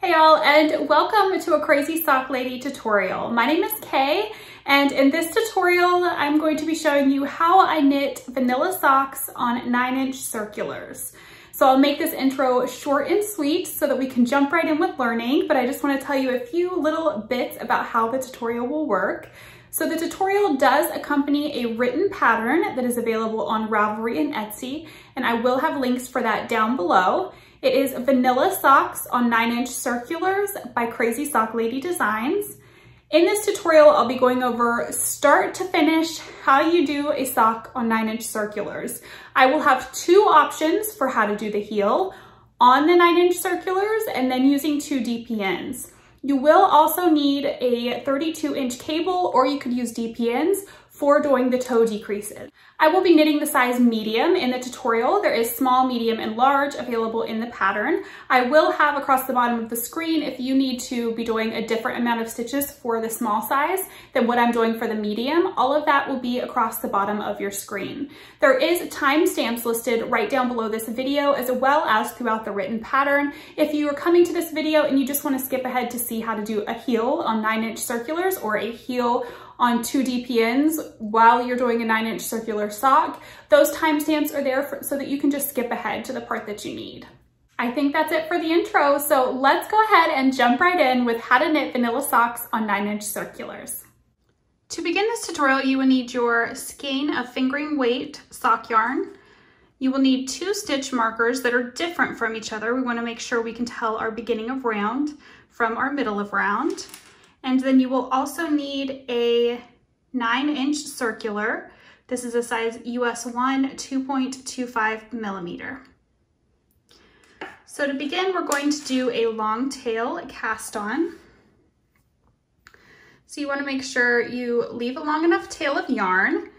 Hey y'all, and welcome to a Crazy Sock Lady tutorial. My name is Kay, and in this tutorial, I'm going to be showing you how I knit vanilla socks on 9-inch circulars. So I'll make this intro short and sweet so that we can jump right in with learning, but I just want to tell you a few little bits about how the tutorial will work. So the tutorial does accompany a written pattern that is available on Ravelry and Etsy, and I will have links for that down below. It is Vanilla Socks on 9-inch Circulars by Crazy Sock Lady Designs. In this tutorial, I'll be going over start to finish how you do a sock on 9-inch circulars. I will have two options for how to do the heel on the 9-inch circulars and then using 2 DPNs. You will also need a 32-inch cable, or you could use DPNs for doing the toe decreases. I will be knitting the size medium in the tutorial. There is small, medium, and large available in the pattern. I will have across the bottom of the screen if you need to be doing a different amount of stitches for the small size than what I'm doing for the medium. All of that will be across the bottom of your screen. There is timestamps listed right down below this video as well as throughout the written pattern. If you are coming to this video and you just want to skip ahead to see how to do a heel on 9-inch circulars or a heel on 2 DPNs while you're doing a 9-inch circular sock, those timestamps are there so that you can just skip ahead to the part that you need. I think that's it for the intro, so let's go ahead and jump right in with how to knit vanilla socks on 9-inch circulars. To begin this tutorial, you will need your skein of fingering weight sock yarn. You will need 2 stitch markers that are different from each other. We want to make sure we can tell our beginning of round from our middle of round. And then you will also need a 9-inch circular. This is a size US 1, 2.25 millimeter. So to begin, we're going to do a long tail cast on. So you want to make sure you leave a long enough tail of yarn.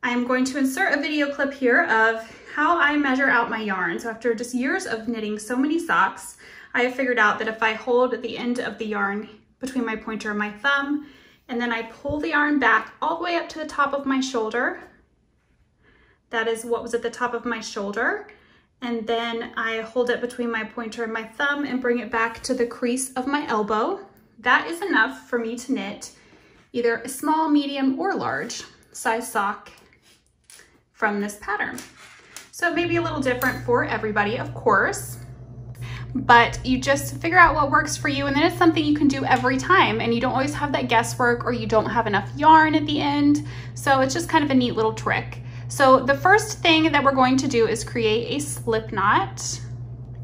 I'm going to insert a video clip here of how I measure out my yarn. So after just years of knitting so many socks, I have figured out that if I hold the end of the yarn between my pointer and my thumb, and then I pull the yarn back all the way up to the top of my shoulder. That is what was at the top of my shoulder. And then I hold it between my pointer and my thumb and bring it back to the crease of my elbow. That is enough for me to knit either a small, medium, or large size sock from this pattern. So it may be a little different for everybody, of course, but you just figure out what works for you, and then it's something you can do every time, and you don't always have that guesswork or you don't have enough yarn at the end. So it's just kind of a neat little trick. So the first thing that we're going to do is create a slip knot,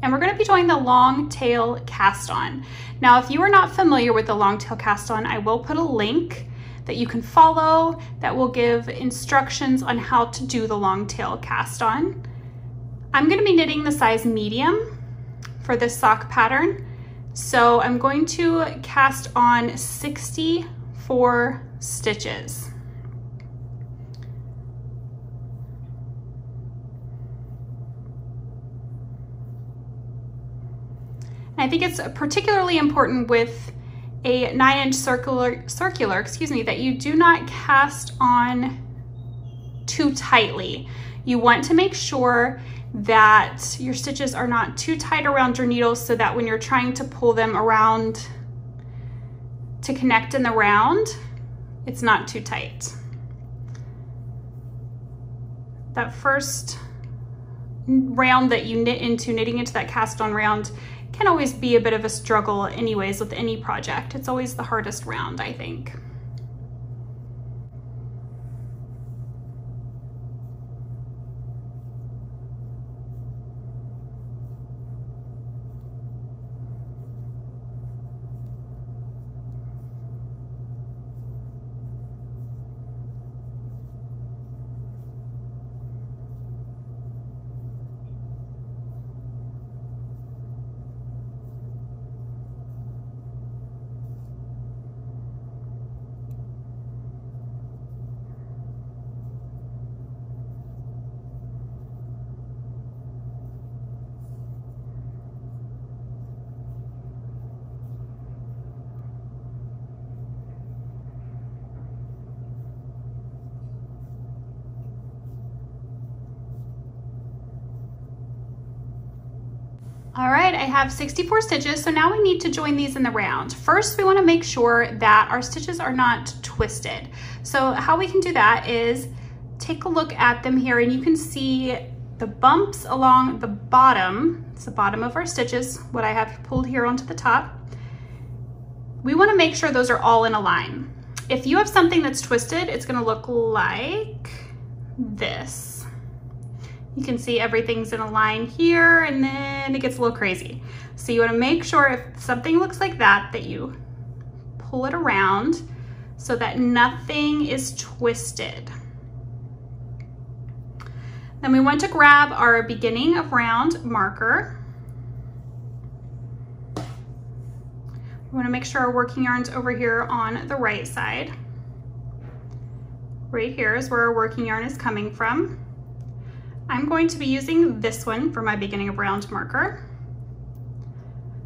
and we're going to be doing the long tail cast on. Now, if you are not familiar with the long tail cast on, I will put a link that you can follow that will give instructions on how to do the long tail cast on. I'm going to be knitting the size medium for this sock pattern. So I'm going to cast on 64 stitches. And I think it's particularly important with a 9-inch circular, that you do not cast on too tightly. You want to make sure that your stitches are not too tight around your needles so that when you're trying to pull them around to connect in the round, it's not too tight. That first round that you knitting into that cast on round can always be a bit of a struggle anyways with any project. It's always the hardest round, I think. All right, I have 64 stitches, so now we need to join these in the round. First, we wanna make sure that our stitches are not twisted. So how we can do that is take a look at them here, and you can see the bumps along the bottom. It's the bottom of our stitches, what I have pulled here onto the top. We wanna make sure those are all in a line. If you have something that's twisted, it's gonna look like this. You can see everything's in a line here, and then it gets a little crazy. So you wanna make sure if something looks like that, that you pull it around so that nothing is twisted. Then we want to grab our beginning of round marker. We wanna make sure our working yarn's over here on the right side. Right here is where our working yarn is coming from. I'm going to be using this one for my beginning of round marker.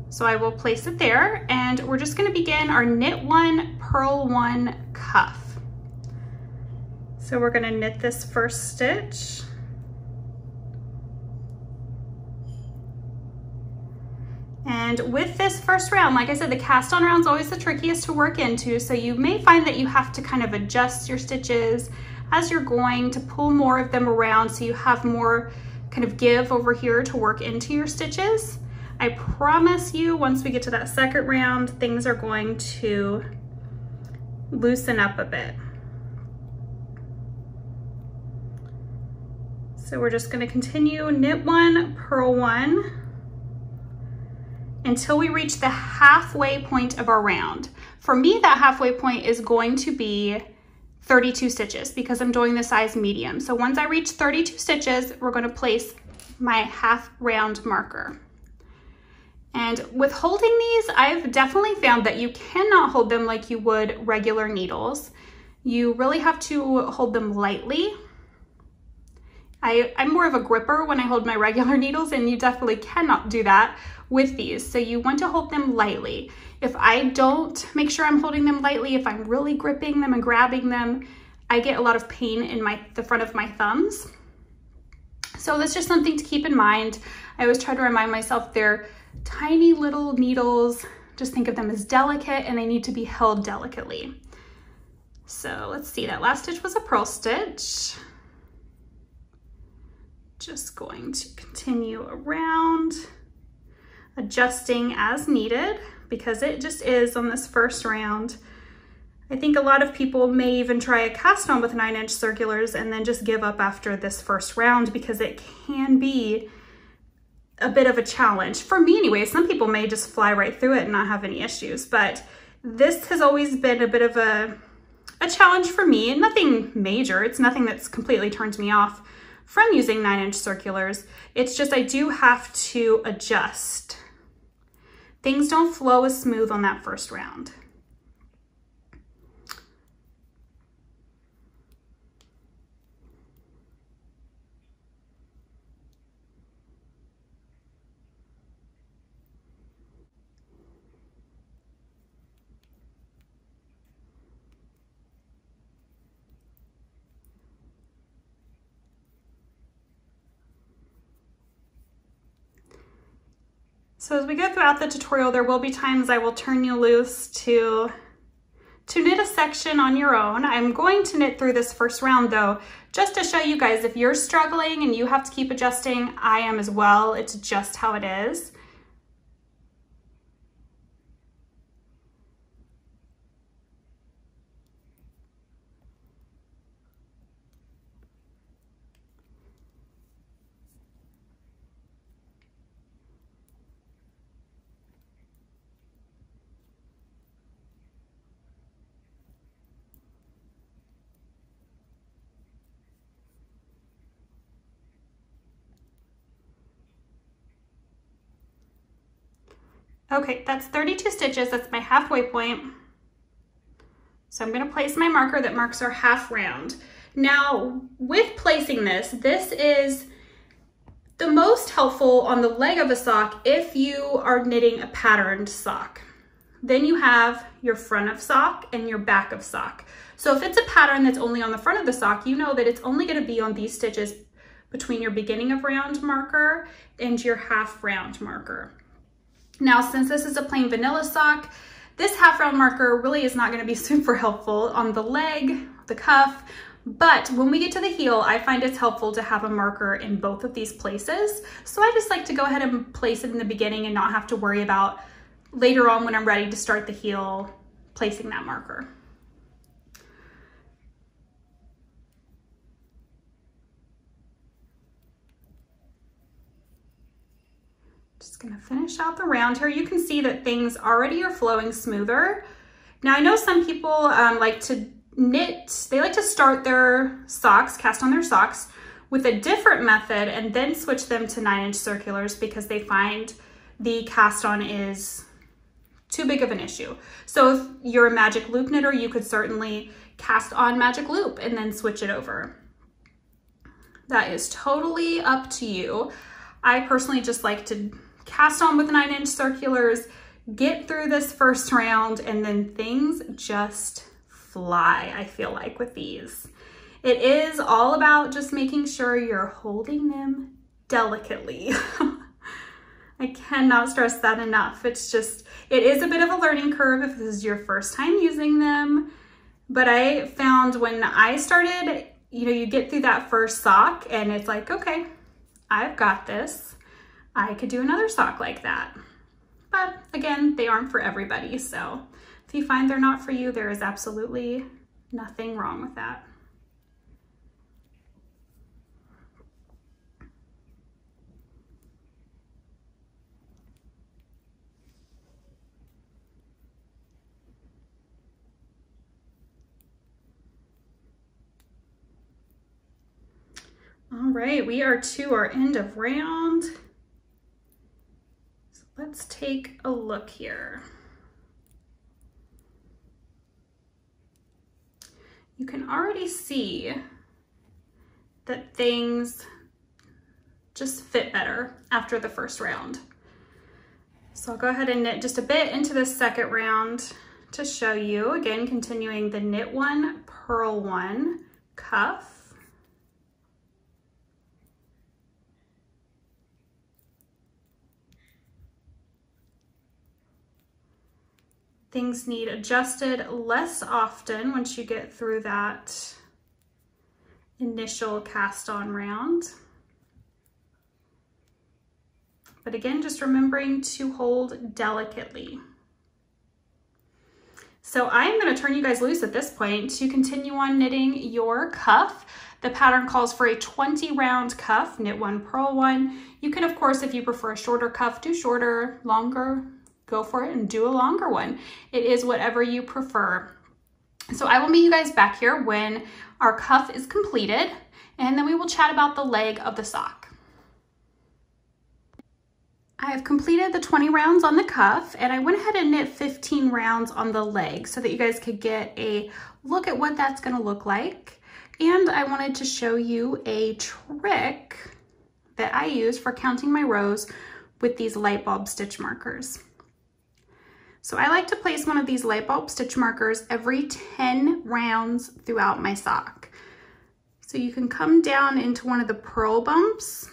So I will place it there, and we're just gonna begin our knit one, purl one cuff. So we're gonna knit this first stitch. And with this first round, like I said, the cast on round is always the trickiest to work into, so you may find that you have to kind of adjust your stitches as you're going to pull more of them around so you have more kind of give over here to work into your stitches. I promise you, once we get to that second round, things are going to loosen up a bit. So we're just gonna continue knit one, purl one, until we reach the halfway point of our round. For me, that halfway point is going to be 32 stitches because I'm doing the size medium. So once I reach 32 stitches, we're gonna place my half round marker. And with holding these, I've definitely found that you cannot hold them like you would regular needles. You really have to hold them lightly. I'm more of a gripper when I hold my regular needles, and you definitely cannot do that with these. So you want to hold them lightly. If I don't make sure I'm holding them lightly, if I'm really gripping them and grabbing them, I get a lot of pain in the front of my thumbs. So that's just something to keep in mind. I always try to remind myself they're tiny little needles. Just think of them as delicate, and they need to be held delicately. So let's see, that last stitch was a purl stitch. Just going to continue around, adjusting as needed, because it just is on this first round. I think a lot of people may even try a cast on with 9-inch circulars and then just give up after this first round because it can be a bit of a challenge. For me anyway, some people may just fly right through it and not have any issues, but this has always been a bit of a challenge for me, and nothing major. It's nothing that's completely turned me off from using 9-inch circulars. It's just I do have to adjust. Things don't flow as smooth on that first round. So as we go throughout the tutorial, there will be times I will turn you loose to knit a section on your own. I'm going to knit through this first round though, just to show you guys if you're struggling and you have to keep adjusting, I am as well. It's just how it is. Okay, that's 32 stitches, that's my halfway point. So I'm gonna place my marker that marks our half round. Now, with placing this, this is the most helpful on the leg of a sock if you are knitting a patterned sock. Then you have your front of sock and your back of sock. So if it's a pattern that's only on the front of the sock, you know that it's only gonna be on these stitches between your beginning of round marker and your half round marker. Now, since this is a plain vanilla sock, this half round marker really is not going to be super helpful on the leg, the cuff, but when we get to the heel, I find it's helpful to have a marker in both of these places. So I just like to go ahead and place it in the beginning and not have to worry about later on when I'm ready to start the heel, placing that marker. Just gonna finish out the round here. You can see that things already are flowing smoother. Now I know some people like to knit, they like to start their socks, cast on their socks with a different method and then switch them to 9-inch circulars because they find the cast on is too big of an issue. So if you're a magic loop knitter, you could certainly cast on magic loop and then switch it over. That is totally up to you. I personally just like to cast on with 9-inch circulars, get through this first round, and then things just fly, I feel like, with these. It is all about just making sure you're holding them delicately. I cannot stress that enough. It's just, it is a bit of a learning curve if this is your first time using them. But I found when I started, you know, you get through that first sock and it's like, okay, I've got this. I could do another sock like that. But again, they aren't for everybody. So if you find they're not for you, there is absolutely nothing wrong with that. All right, we are to our end of round. So let's take a look here. You can already see that things just fit better after the first round. So I'll go ahead and knit just a bit into the second round to show you. Again, continuing the knit one, purl one, cuff. Things need adjusted less often once you get through that initial cast on round. But again, just remembering to hold delicately. So I'm going to turn you guys loose at this point to continue on knitting your cuff. The pattern calls for a 20 round cuff, knit one, purl one. You can, of course, if you prefer a shorter cuff, do shorter, longer, go for it and do a longer one. It is whatever you prefer. So I will meet you guys back here when our cuff is completed, and then we will chat about the leg of the sock. I have completed the 20 rounds on the cuff, and I went ahead and knit 15 rounds on the leg so that you guys could get a look at what that's going to look like. And I wanted to show you a trick that I use for counting my rows with these light bulb stitch markers. So I like to place one of these light bulb stitch markers every 10 rounds throughout my sock. So you can come down into one of the purl bumps.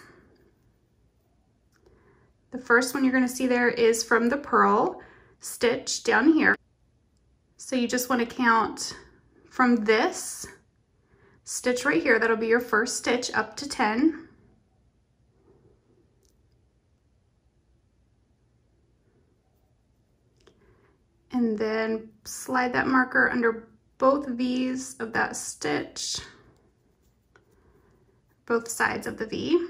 The first one you're going to see there is from the purl stitch down here. So you just want to count from this stitch right here, that'll be your first stitch, up to 10. And then slide that marker under both V's of that stitch, both sides of the V.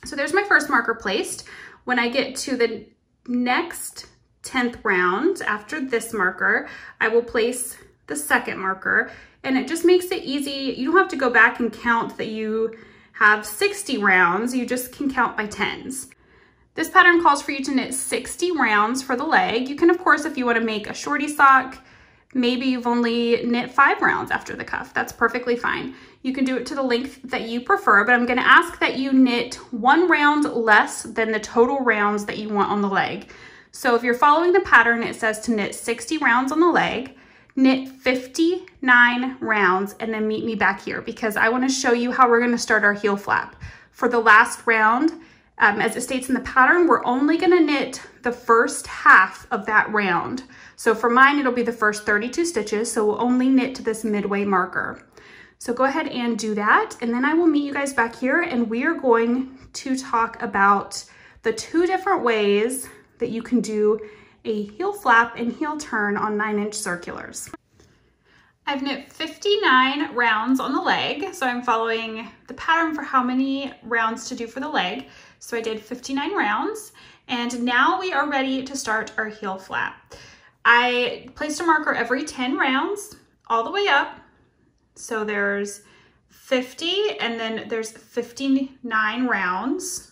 So there's my first marker placed. When I get to the next 10th round after this marker, I will place the second marker, and it just makes it easy. You don't have to go back and count that you have 60 rounds. You just can count by tens. This pattern calls for you to knit 60 rounds for the leg. You can, of course, if you want to make a shorty sock, maybe you've only knit 5 rounds after the cuff. That's perfectly fine. You can do it to the length that you prefer, but I'm going to ask that you knit 1 round less than the total rounds that you want on the leg. So if you're following the pattern, it says to knit 60 rounds on the leg. knit 59 rounds and then meet me back here because I want to show you how we're going to start our heel flap. For the last round, as it states in the pattern, we're only going to knit the first half of that round. So for mine, it'll be the first 32 stitches. So we'll only knit to this midway marker. So go ahead and do that. And then I will meet you guys back here and we are going to talk about the 2 different ways that you can do a heel flap and heel turn on 9-inch circulars. I've knit 59 rounds on the leg. So I'm following the pattern for how many rounds to do for the leg. So I did 59 rounds and now we are ready to start our heel flap. I placed a marker every 10 rounds all the way up. So there's 50 and then there's 59 rounds.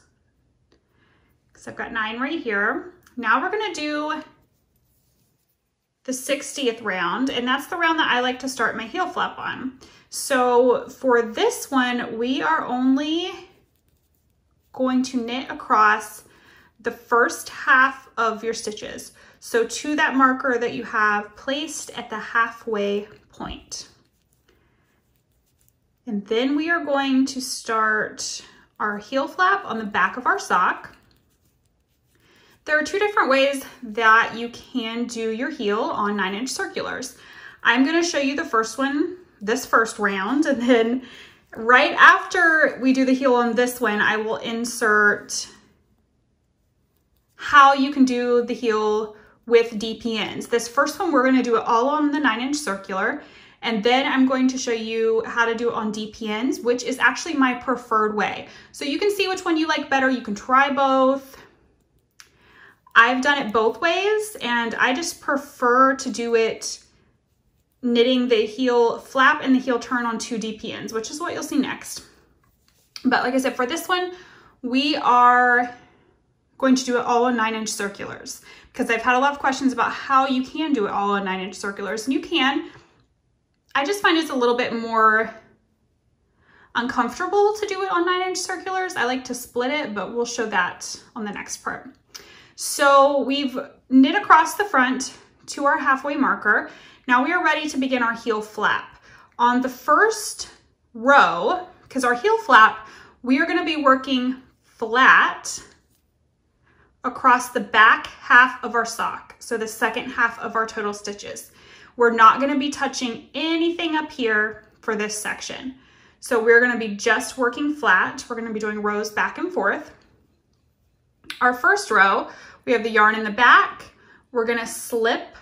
So I've got 9 right here. Now we're gonna do the 60th round, and that's the round that I like to start my heel flap on. So for this one, we are only going to knit across the first half of your stitches. So to that marker that you have placed at the halfway point. And then we are going to start our heel flap on the back of our sock. There are 2 different ways that you can do your heel on 9-inch circulars. I'm going to show you the first one, this first round, and then right after we do the heel on this one, I will insert how you can do the heel with DPNs. This first one, we're going to do it all on the 9-inch circular, and then I'm going to show you how to do it on DPNs, which is actually my preferred way. So you can see which one you like better. You can try both. I've done it both ways and I just prefer to do it knitting the heel flap and the heel turn on 2 DPNs, which is what you'll see next. But like I said, for this one, we are going to do it all on 9-inch circulars because I've had a lot of questions about how you can do it all on 9-inch circulars, and you can. I just find it's a little bit more uncomfortable to do it on 9-inch circulars. I like to split it, but we'll show that on the next part. So we've knit across the front to our halfway marker. Now we are ready to begin our heel flap. On the first row, because our heel flap, we are going to be working flat across the back half of our sock. So the second half of our total stitches. We're not going to be touching anything up here for this section. So we're going to be just working flat. We're going to be doing rows back and forth. Our first row, we have the yarn in the back. We're going to slip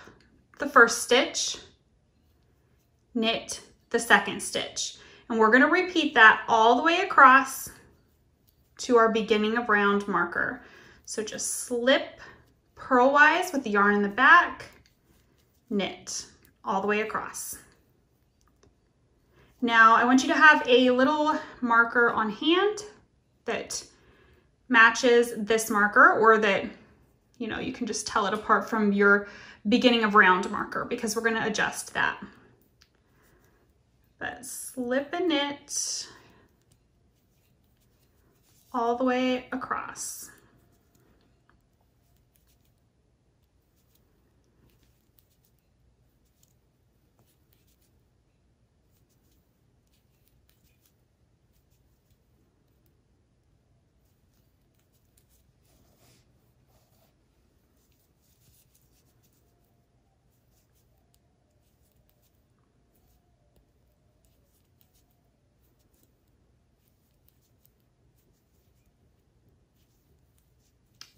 the first stitch, knit the second stitch. And we're going to repeat that all the way across to our beginning of round marker. So just slip purlwise with the yarn in the back, knit all the way across. Now I want you to have a little marker on hand that matches this marker, or that, you know, you can just tell it apart from your beginning of round marker, because we're going to adjust that. But slip and knit all the way across.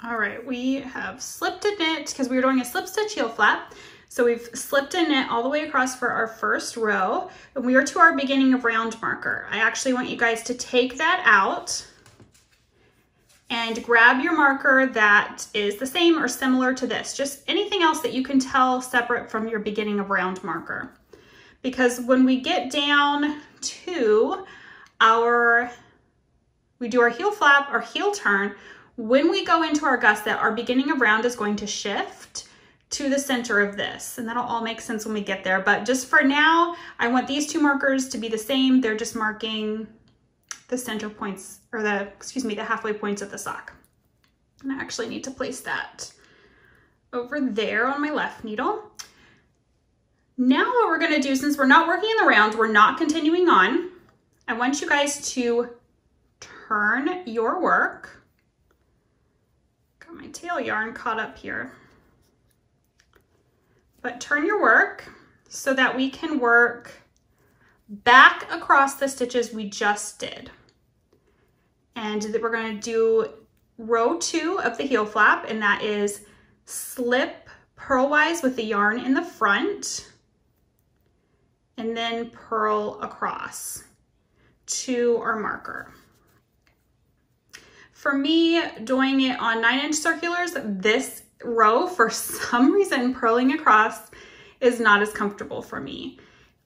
All right, we have slipped and knit because we were doing a slip stitch heel flap. So we've slipped and knit all the way across for our first row, and we are to our beginning of round marker. I actually want you guys to take that out and grab your marker that is the same or similar to this. Just anything else that you can tell separate from your beginning of round marker. Because when we get down to we do our heel flap, our heel turn, when we go into our gusset, our beginning of round is going to shift to the center of this, and that'll all make sense when we get there. But just for now, I want these 2 markers to be the same. They're just marking the center points, or the halfway points of the sock. And I actually need to place that over there on my left needle. Now what we're gonna do, since we're not working in the round, we're not continuing on, I want you guys to turn your work. Got my tail yarn caught up here. But turn your work so that we can work back across the stitches we just did. And we're gonna do row 2 of the heel flap, and that is slip purlwise with the yarn in the front, and then purl across to our marker. For me, doing it on 9-inch circulars, this row, for some reason, purling across is not as comfortable for me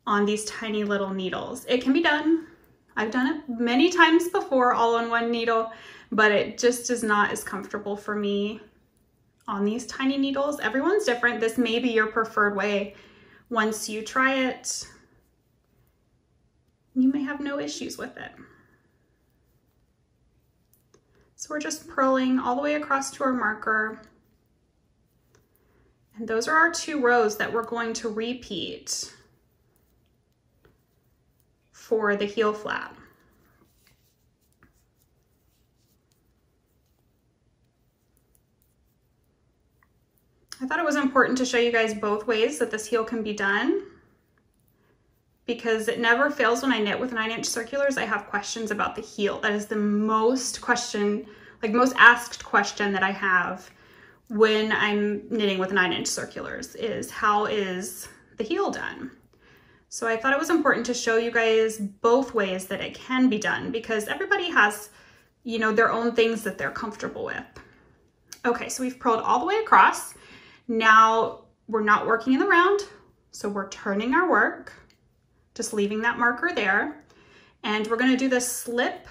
on these tiny little needles. It can be done. I've done it many times before all on one needle, but it just is not as comfortable for me on these tiny needles. Everyone's different. This may be your preferred way. Once you try it, you may have no issues with it. So we're just purling all the way across to our marker. And those are our 2 rows that we're going to repeat for the heel flap. I thought it was important to show you guys both ways that this heel can be done, because it never fails when I knit with 9-inch circulars. I have questions about the heel. That is the most asked question that I have when I'm knitting with 9-inch circulars, is how is the heel done? So I thought it was important to show you guys both ways that it can be done, because everybody has, you know, their own things that they're comfortable with. Okay, so we've purled all the way across. Now we're not working in the round, so we're turning our work, just leaving that marker there. And we're gonna do the slip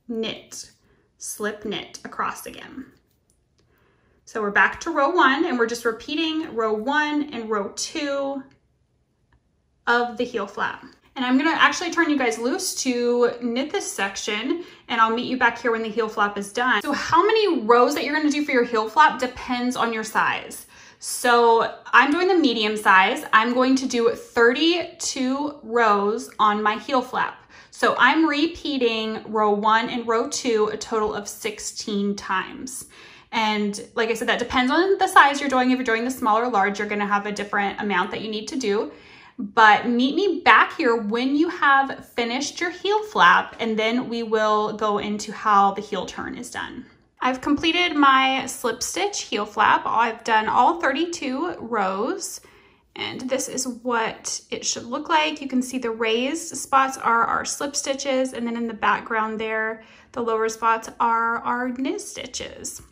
knit across again. So we're back to row 1, and we're just repeating row 1 and row 2 of the heel flap. And I'm gonna actually turn you guys loose to knit this section, and I'll meet you back here when the heel flap is done. So how many rows that you're gonna do for your heel flap depends on your size. So I'm doing the medium size. I'm going to do 32 rows on my heel flap. So I'm repeating row 1 and row 2 a total of 16 times. And like I said, that depends on the size you're doing. If you're doing the small or large, you're gonna have a different amount that you need to do. But meet me back here when you have finished your heel flap, and then we will go into how the heel turn is done. I've completed my slip stitch heel flap. I've done all 32 rows, and this is what it should look like. You can see the raised spots are our slip stitches, and then in the background there, the lower spots are our knit stitches.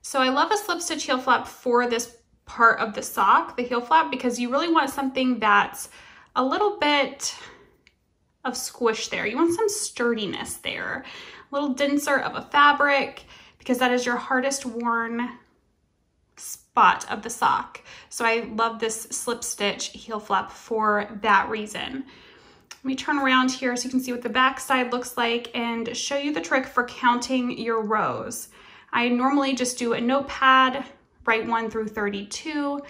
So I love a slip stitch heel flap for this part of the sock, the heel flap, because you really want something that's a little bit of squish there. You want some sturdiness there, a little denser of a fabric, because that is your hardest worn spot of the sock. So I love this slip stitch heel flap for that reason. Let me turn around here so you can see what the back side looks like and show you the trick for counting your rows. I normally just do a notepad, write 1 through 32,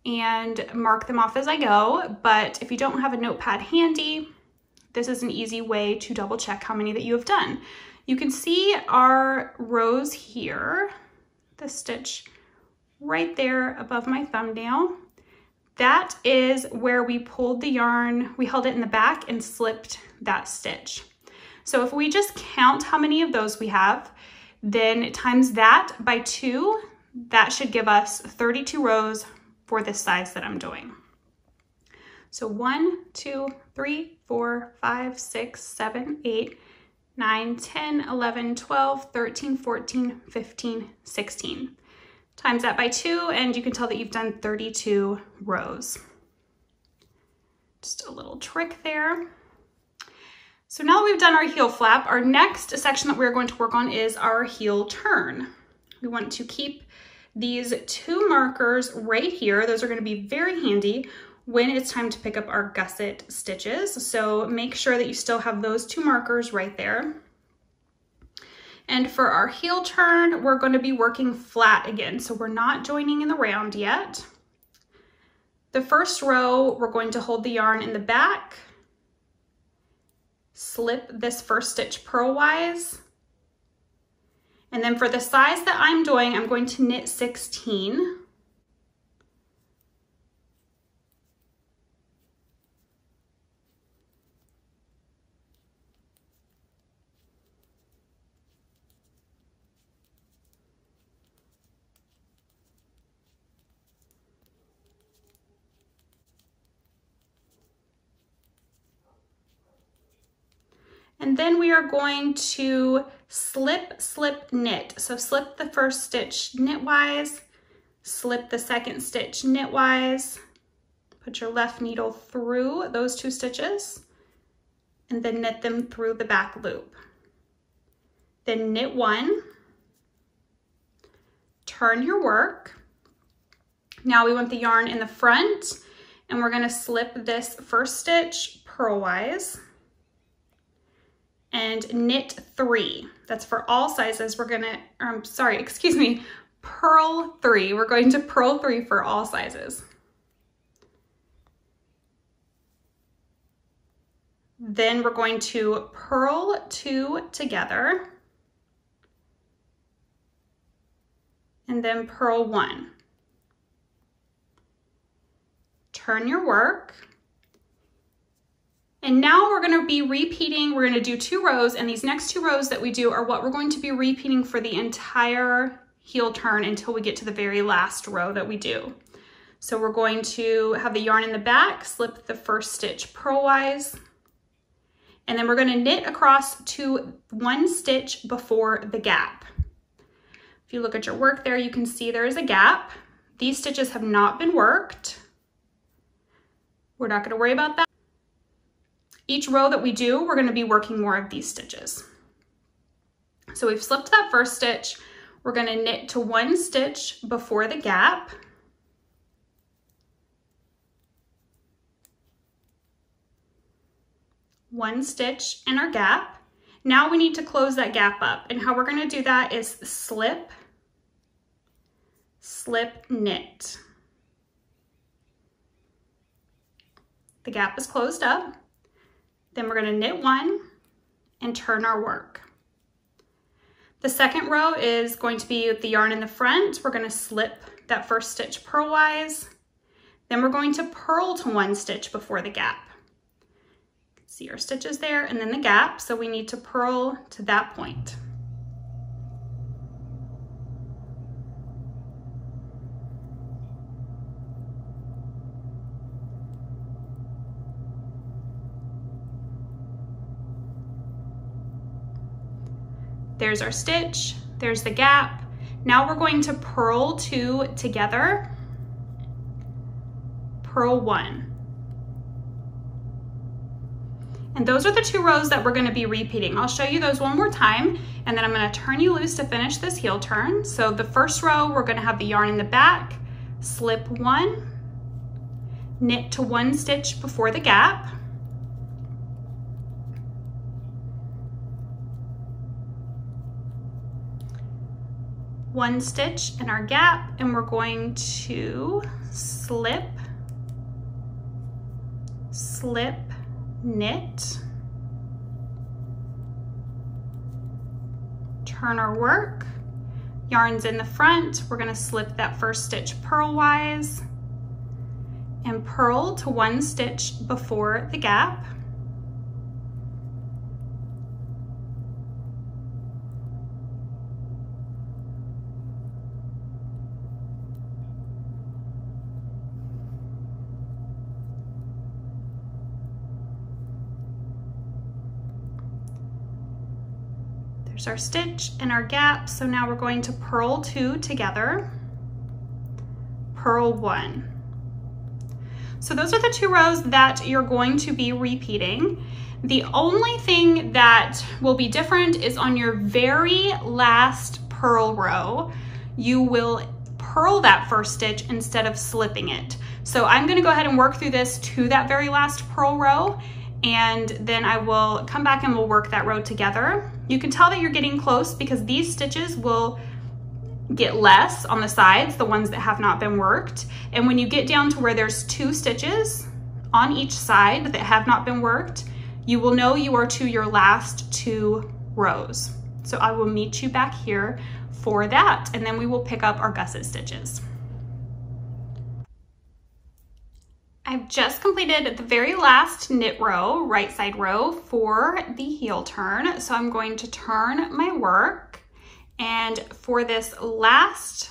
and mark them off as I go. But if you don't have a notepad handy, this is an easy way to double check how many that you have done. You can see our rows here, the stitch right there above my thumbnail. That is where we pulled the yarn, we held it in the back and slipped that stitch. So if we just count how many of those we have, then times that by 2, that should give us 32 rows for this size that I'm doing. So 1, 2, 3, 4, 5, 6, 7, 8, 9, 10, 11, 12, 13, 14, 15, 16. Times that by 2, and you can tell that you've done 32 rows. Just a little trick there. So now that we've done our heel flap, our next section that we're going to work on is our heel turn. We want to keep these 2 markers right here. Those are going to be very handy when it's time to pick up our gusset stitches. So make sure that you still have those 2 markers right there. And for our heel turn, we're going to be working flat again. So we're not joining in the round yet. The first row, we're going to hold the yarn in the back, slip this first stitch purlwise, and then for the size that I'm doing, I'm going to knit 16. And then we are going to slip, slip, knit. So slip the first stitch knitwise, slip the second stitch knitwise, put your left needle through those 2 stitches, and then knit them through the back loop. Then knit 1, turn your work. Now we want the yarn in the front, and we're gonna slip this first stitch purlwise, and knit 3. That's for all sizes. We're gonna, purl 3. We're going to purl 3 for all sizes. Then we're going to purl 2 together, and then purl 1. Turn your work. And now we're gonna be repeating, we're gonna do 2 rows, and these next 2 rows that we do are what we're going to be repeating for the entire heel turn until we get to the very last row that we do. So we're going to have the yarn in the back, slip the first stitch purlwise, and then we're gonna knit across to 1 stitch before the gap. If you look at your work there, you can see there is a gap. These stitches have not been worked. We're not gonna worry about that. Each row that we do, we're gonna be working more of these stitches. So we've slipped that first stitch. We're gonna knit to 1 stitch before the gap. One stitch in our gap. Now we need to close that gap up. And how we're gonna do that is slip, slip, knit. The gap is closed up. Then we're gonna knit 1 and turn our work. The second row is going to be with the yarn in the front. We're gonna slip that first stitch purlwise. Then we're going to purl to 1 stitch before the gap. See our stitches there and then the gap. So we need to purl to that point. There's our stitch, there's the gap. Now we're going to purl 2 together, purl 1. And those are the 2 rows that we're gonna be repeating. I'll show you those one more time, and then I'm gonna turn you loose to finish this heel turn. So the first row, we're gonna have the yarn in the back, slip 1, knit to 1 stitch before the gap, one stitch in our gap, and we're going to slip, slip, knit, turn our work, yarn's in the front, we're gonna slip that first stitch purlwise and purl to 1 stitch before the gap. There's our stitch and our gap. So now we're going to purl 2 together, purl 1. So those are the 2 rows that you're going to be repeating. The only thing that will be different is on your very last purl row, you will purl that first stitch instead of slipping it. So I'm gonna go ahead and work through this to that very last purl row, and then I will come back and we'll work that row together. You can tell that you're getting close because these stitches will get less on the sides, the ones that have not been worked. And when you get down to where there's 2 stitches on each side that have not been worked, you will know you are to your last 2 rows. So I will meet you back here for that, and then we will pick up our gusset stitches. I've just completed the very last knit row, right side row for the heel turn. So I'm going to turn my work, and for this last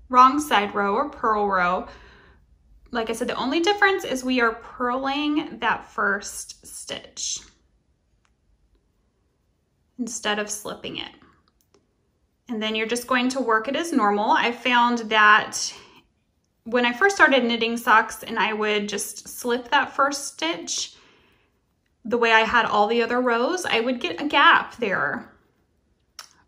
wrong side row or purl row, like I said, the only difference is we are purling that first stitch instead of slipping it. And then you're just going to work it as normal. I found that when I first started knitting socks and I would just slip that first stitch, the way I had all the other rows, I would get a gap there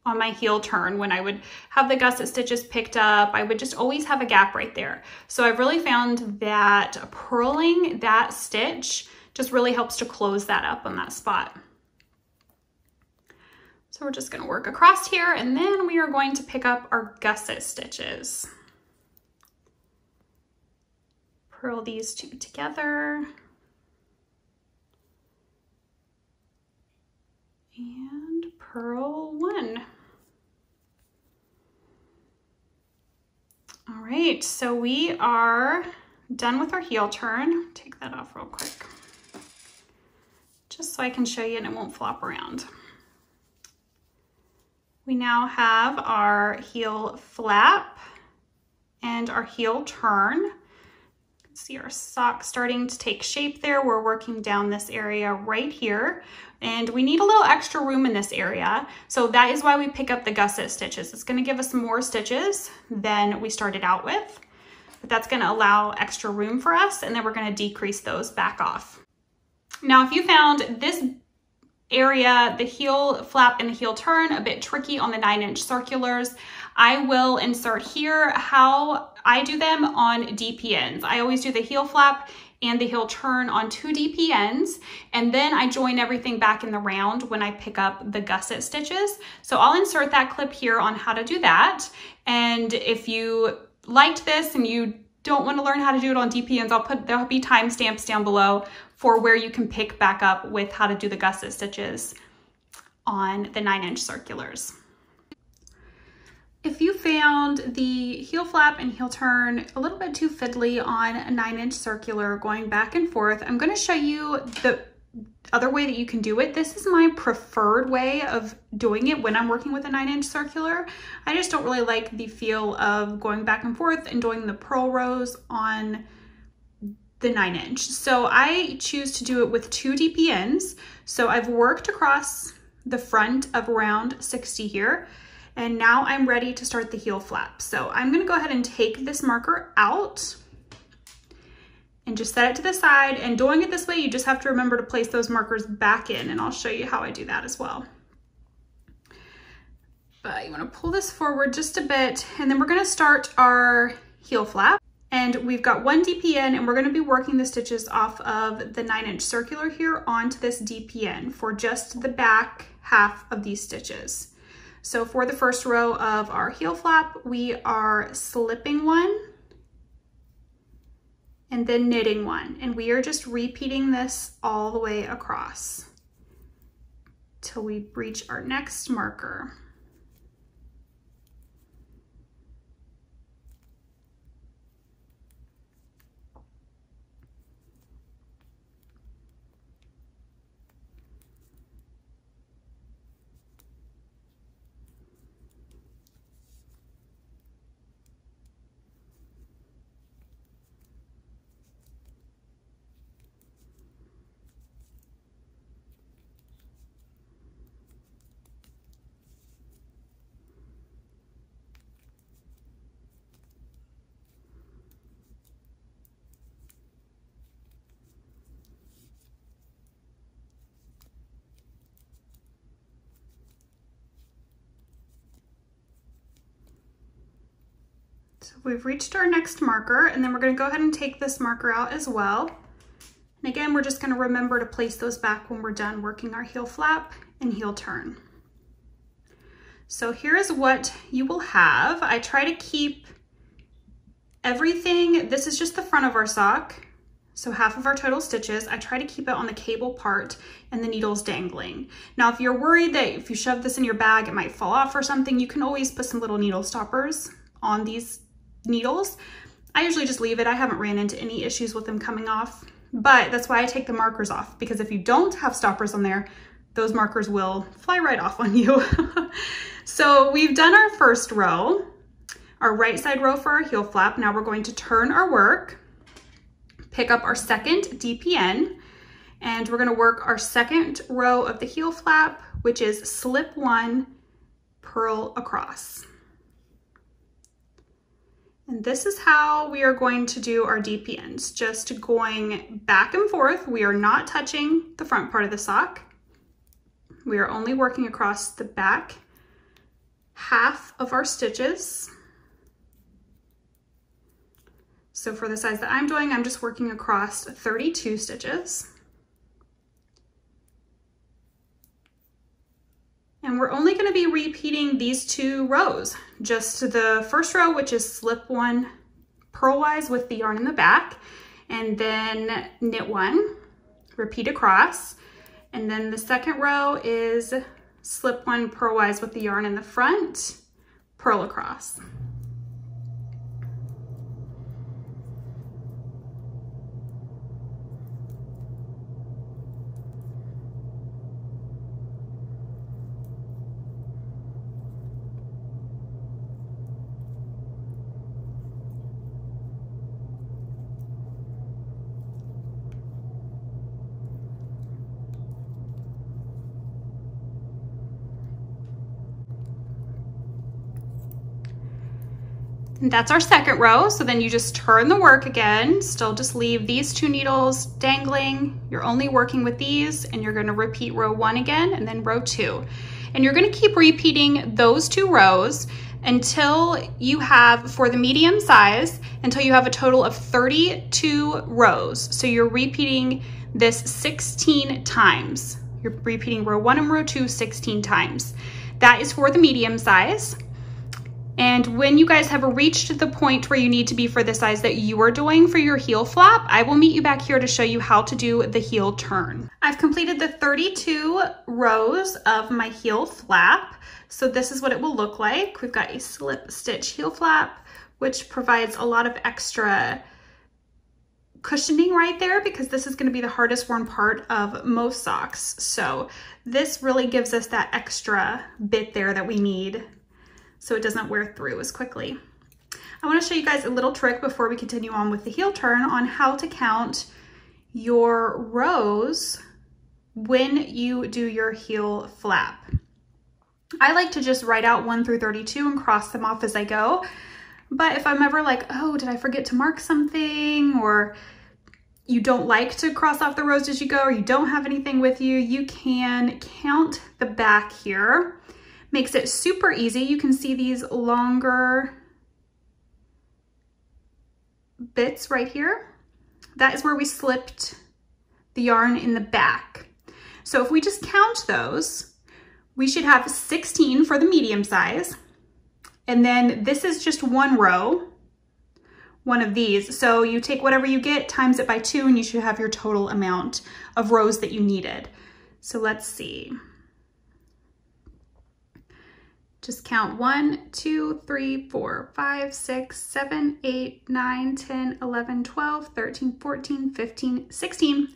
on my heel turn. When I would have the gusset stitches picked up, I would just always have a gap right there. So I've really found that purling that stitch just really helps to close that up on that spot. So we're just going to work across here, and then we are going to pick up our gusset stitches. Purl these 2 together. And purl 1. All right, so we are done with our heel turn. Take that off real quick, just so I can show you and it won't flop around. We now have our heel flap and our heel turn. You can see our sock starting to take shape there. We're working down this area right here, and we need a little extra room in this area. So that is why we pick up the gusset stitches. It's going to give us more stitches than we started out with, but that's going to allow extra room for us, and then we're going to decrease those back off. Now, if you found this area, the heel flap and the heel turn, a bit tricky on the 9-inch circulars, I will insert here how I do them on DPNs. I always do the heel flap and the heel turn on 2 DPNs, and then I join everything back in the round when I pick up the gusset stitches. So I'll insert that clip here on how to do that. And if you liked this and you don't want to learn how to do it on DPNs, there'll be timestamps down below for where you can pick back up with how to do the gusset stitches on the 9-inch circulars. If you found the heel flap and heel turn a little bit too fiddly on a 9-inch circular going back and forth, I'm going to show you the other way that you can do it. This is my preferred way of doing it when I'm working with a 9-inch circular. I just don't really like the feel of going back and forth and doing the purl rows on the 9-inch. So I choose to do it with 2 DPNs. So I've worked across the front of round 60 here, and now I'm ready to start the heel flap. So I'm going to go ahead and take this marker out and just set it to the side. And doing it this way, you just have to remember to place those markers back in, and I'll show you how I do that as well. But you want to pull this forward just a bit, and then we're going to start our heel flap. And we've got 1 DPN, and we're going to be working the stitches off of the 9-inch circular here onto this DPN for just the back half of these stitches. So for the first row of our heel flap, we are slipping 1 and then knitting 1. And we are just repeating this all the way across till we reach our next marker. So we've reached our next marker, and then we're going to go ahead and take this marker out as well. And again, we're just going to remember to place those back when we're done working our heel flap and heel turn. So here's what you will have. I try to keep everything, this is just the front of our sock. So half of our total stitches, I try to keep it on the cable part and the needles dangling. Now, if you're worried that if you shove this in your bag, it might fall off or something, you can always put some little needle stoppers on these needles. I usually just leave it. I haven't ran into any issues with them coming off, but that's why I take the markers off, because if you don't have stoppers on there, those markers will fly right off on you. So we've done our first row, our right side row for our heel flap. Now we're going to turn our work, pick up our second DPN, and we're gonna work our second row of the heel flap, which is slip one, purl across. And this is how we are going to do our DPNs, just going back and forth. We are not touching the front part of the sock. We are only working across the back half of our stitches. So for the size that I'm doing, I'm just working across 32 stitches. And we're only gonna be repeating these 2 rows, just the first row, which is slip one purlwise with the yarn in the back, and then knit one, repeat across. And then the second row is slip one purlwise with the yarn in the front, purl across. And that's our second row. So then you just turn the work again, still just leave these 2 needles dangling. You're only working with these, and you're gonna repeat row 1 again and then row 2. And you're gonna keep repeating those 2 rows until you have, for the medium size, until you have a total of 32 rows. So you're repeating this 16 times. You're repeating row 1 and row 2 16 times. That is for the medium size. And when you guys have reached the point where you need to be for the size that you are doing for your heel flap, I will meet you back here to show you how to do the heel turn. I've completed the 32 rows of my heel flap. So this is what it will look like. We've got a slip stitch heel flap, which provides a lot of extra cushioning right there, because this is going to be the hardest worn part of most socks. So this really gives us that extra bit there that we need, so it doesn't wear through as quickly. I want to show you guys a little trick before we continue on with the heel turn on how to count your rows when you do your heel flap. I like to just write out 1 through 32 and cross them off as I go. But if I'm ever like, oh, did I forget to mark something, or you don't like to cross off the rows as you go, or you don't have anything with you, you can count the back here. Makes it super easy. You can see these longer bits right here. That is where we slipped the yarn in the back. So if we just count those, we should have 16 for the medium size. And then this is just 1 row, 1 of these. So you take whatever you get, times it by 2, and you should have your total amount of rows that you needed. So let's see. Just count 1, 2, 3, 4, 5, 6, 7, 8, 9, 10, 11, 12, 13, 14, 15, 16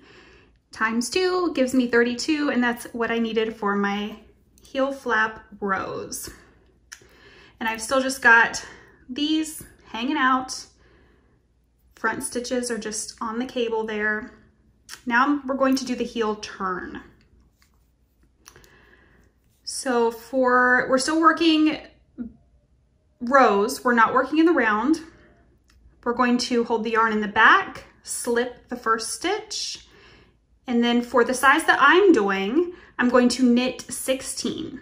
times 2 gives me 32, and that's what I needed for my heel flap rows. And I've still just got these hanging out. Front stitches are just on the cable there. Now we're going to do the heel turn. So we're still working rows. We're not working in the round. We're going to hold the yarn in the back, slip the first stitch, and then for the size that I'm doing, I'm going to knit 16.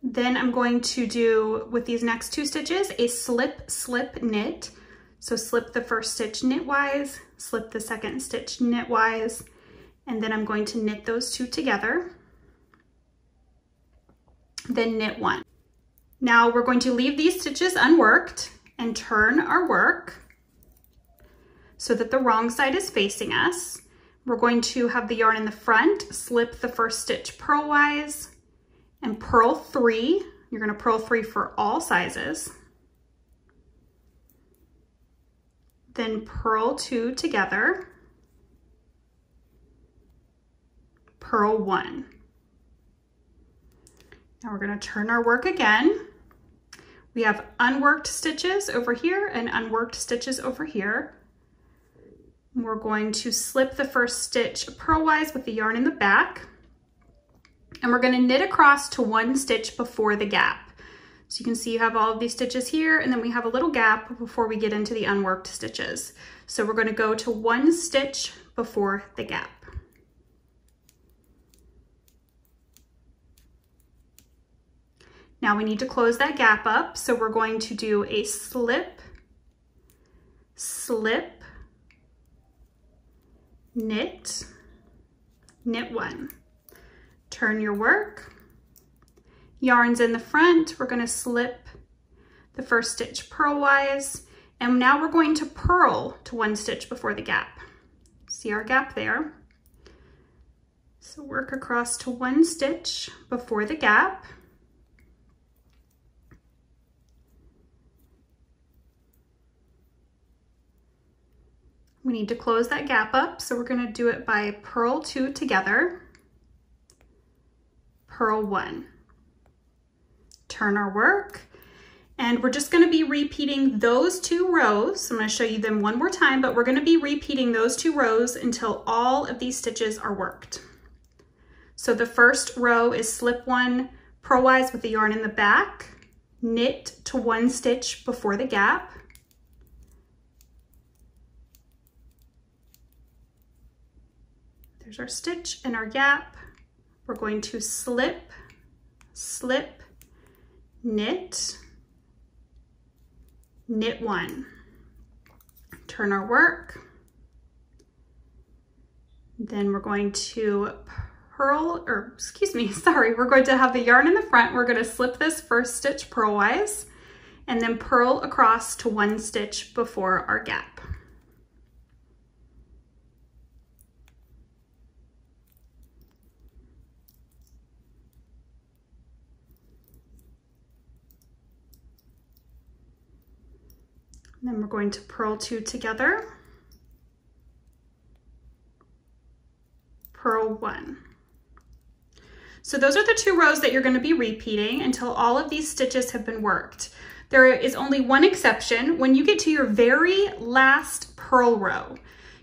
Then I'm going to do, with these next 2 stitches, a slip, slip, knit. So slip the first stitch knitwise, slip the second stitch knitwise, and then I'm going to knit those 2 together. Then knit 1. Now we're going to leave these stitches unworked and turn our work so that the wrong side is facing us. We're going to have the yarn in the front, slip the first stitch purlwise, and purl 3. You're going to purl 3 for all sizes. Then purl 2 together, purl 1. Now we're going to turn our work again. We have unworked stitches over here and unworked stitches over here. We're going to slip the first stitch purlwise with the yarn in the back, and we're going to knit across to 1 stitch before the gap. So you can see you have all of these stitches here, and then we have a little gap before we get into the unworked stitches. So we're going to go to 1 stitch before the gap. Now we need to close that gap up, so we're going to do a slip, slip, knit, knit 1. Turn your work. Yarn's in the front. We're going to slip the first stitch purlwise, and now we're going to purl to 1 stitch before the gap. See our gap there? So work across to 1 stitch before the gap. We need to close that gap up, so we're going to do it by purl 2 together, purl 1. Turn our work, and we're just going to be repeating those 2 rows. I'm going to show you them one more time, but we're going to be repeating those 2 rows until all of these stitches are worked. So the first row is slip 1 purlwise with the yarn in the back, knit to 1 stitch before the gap, there's our stitch and our gap. We're going to slip, slip, knit, knit 1. Turn our work. Then we're going to we're going to have the yarn in the front. We're going to slip this first stitch purlwise and then purl across to 1 stitch before our gap. Then we're going to purl 2 together, purl 1. So those are the 2 rows that you're going to be repeating until all of these stitches have been worked. There is only one exception. When you get to your very last purl row,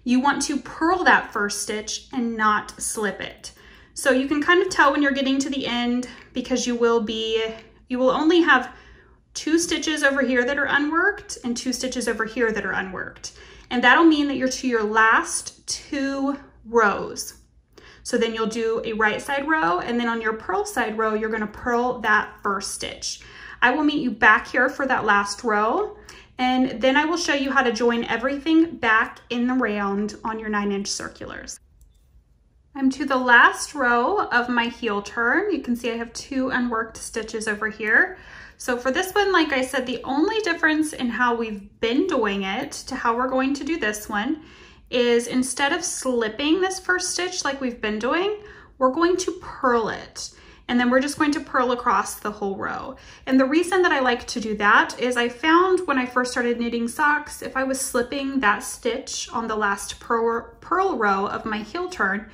you want to purl that first stitch and not slip it. So you can kind of tell when you're getting to the end, because you will only have 2 stitches over here that are unworked and 2 stitches over here that are unworked. And that'll mean that you're to your last 2 rows. So then you'll do a right side row, and then on your purl side row, you're gonna purl that first stitch. I will meet you back here for that last row, and then I will show you how to join everything back in the round on your 9-inch circulars. I'm to the last row of my heel turn. You can see I have 2 unworked stitches over here. So for this one, like I said, the only difference in how we've been doing it to how we're going to do this one is instead of slipping this first stitch like we've been doing, we're going to purl it. And then we're just going to purl across the whole row. And the reason that I like to do that is I found when I first started knitting socks, if I was slipping that stitch on the last purl row of my heel turn,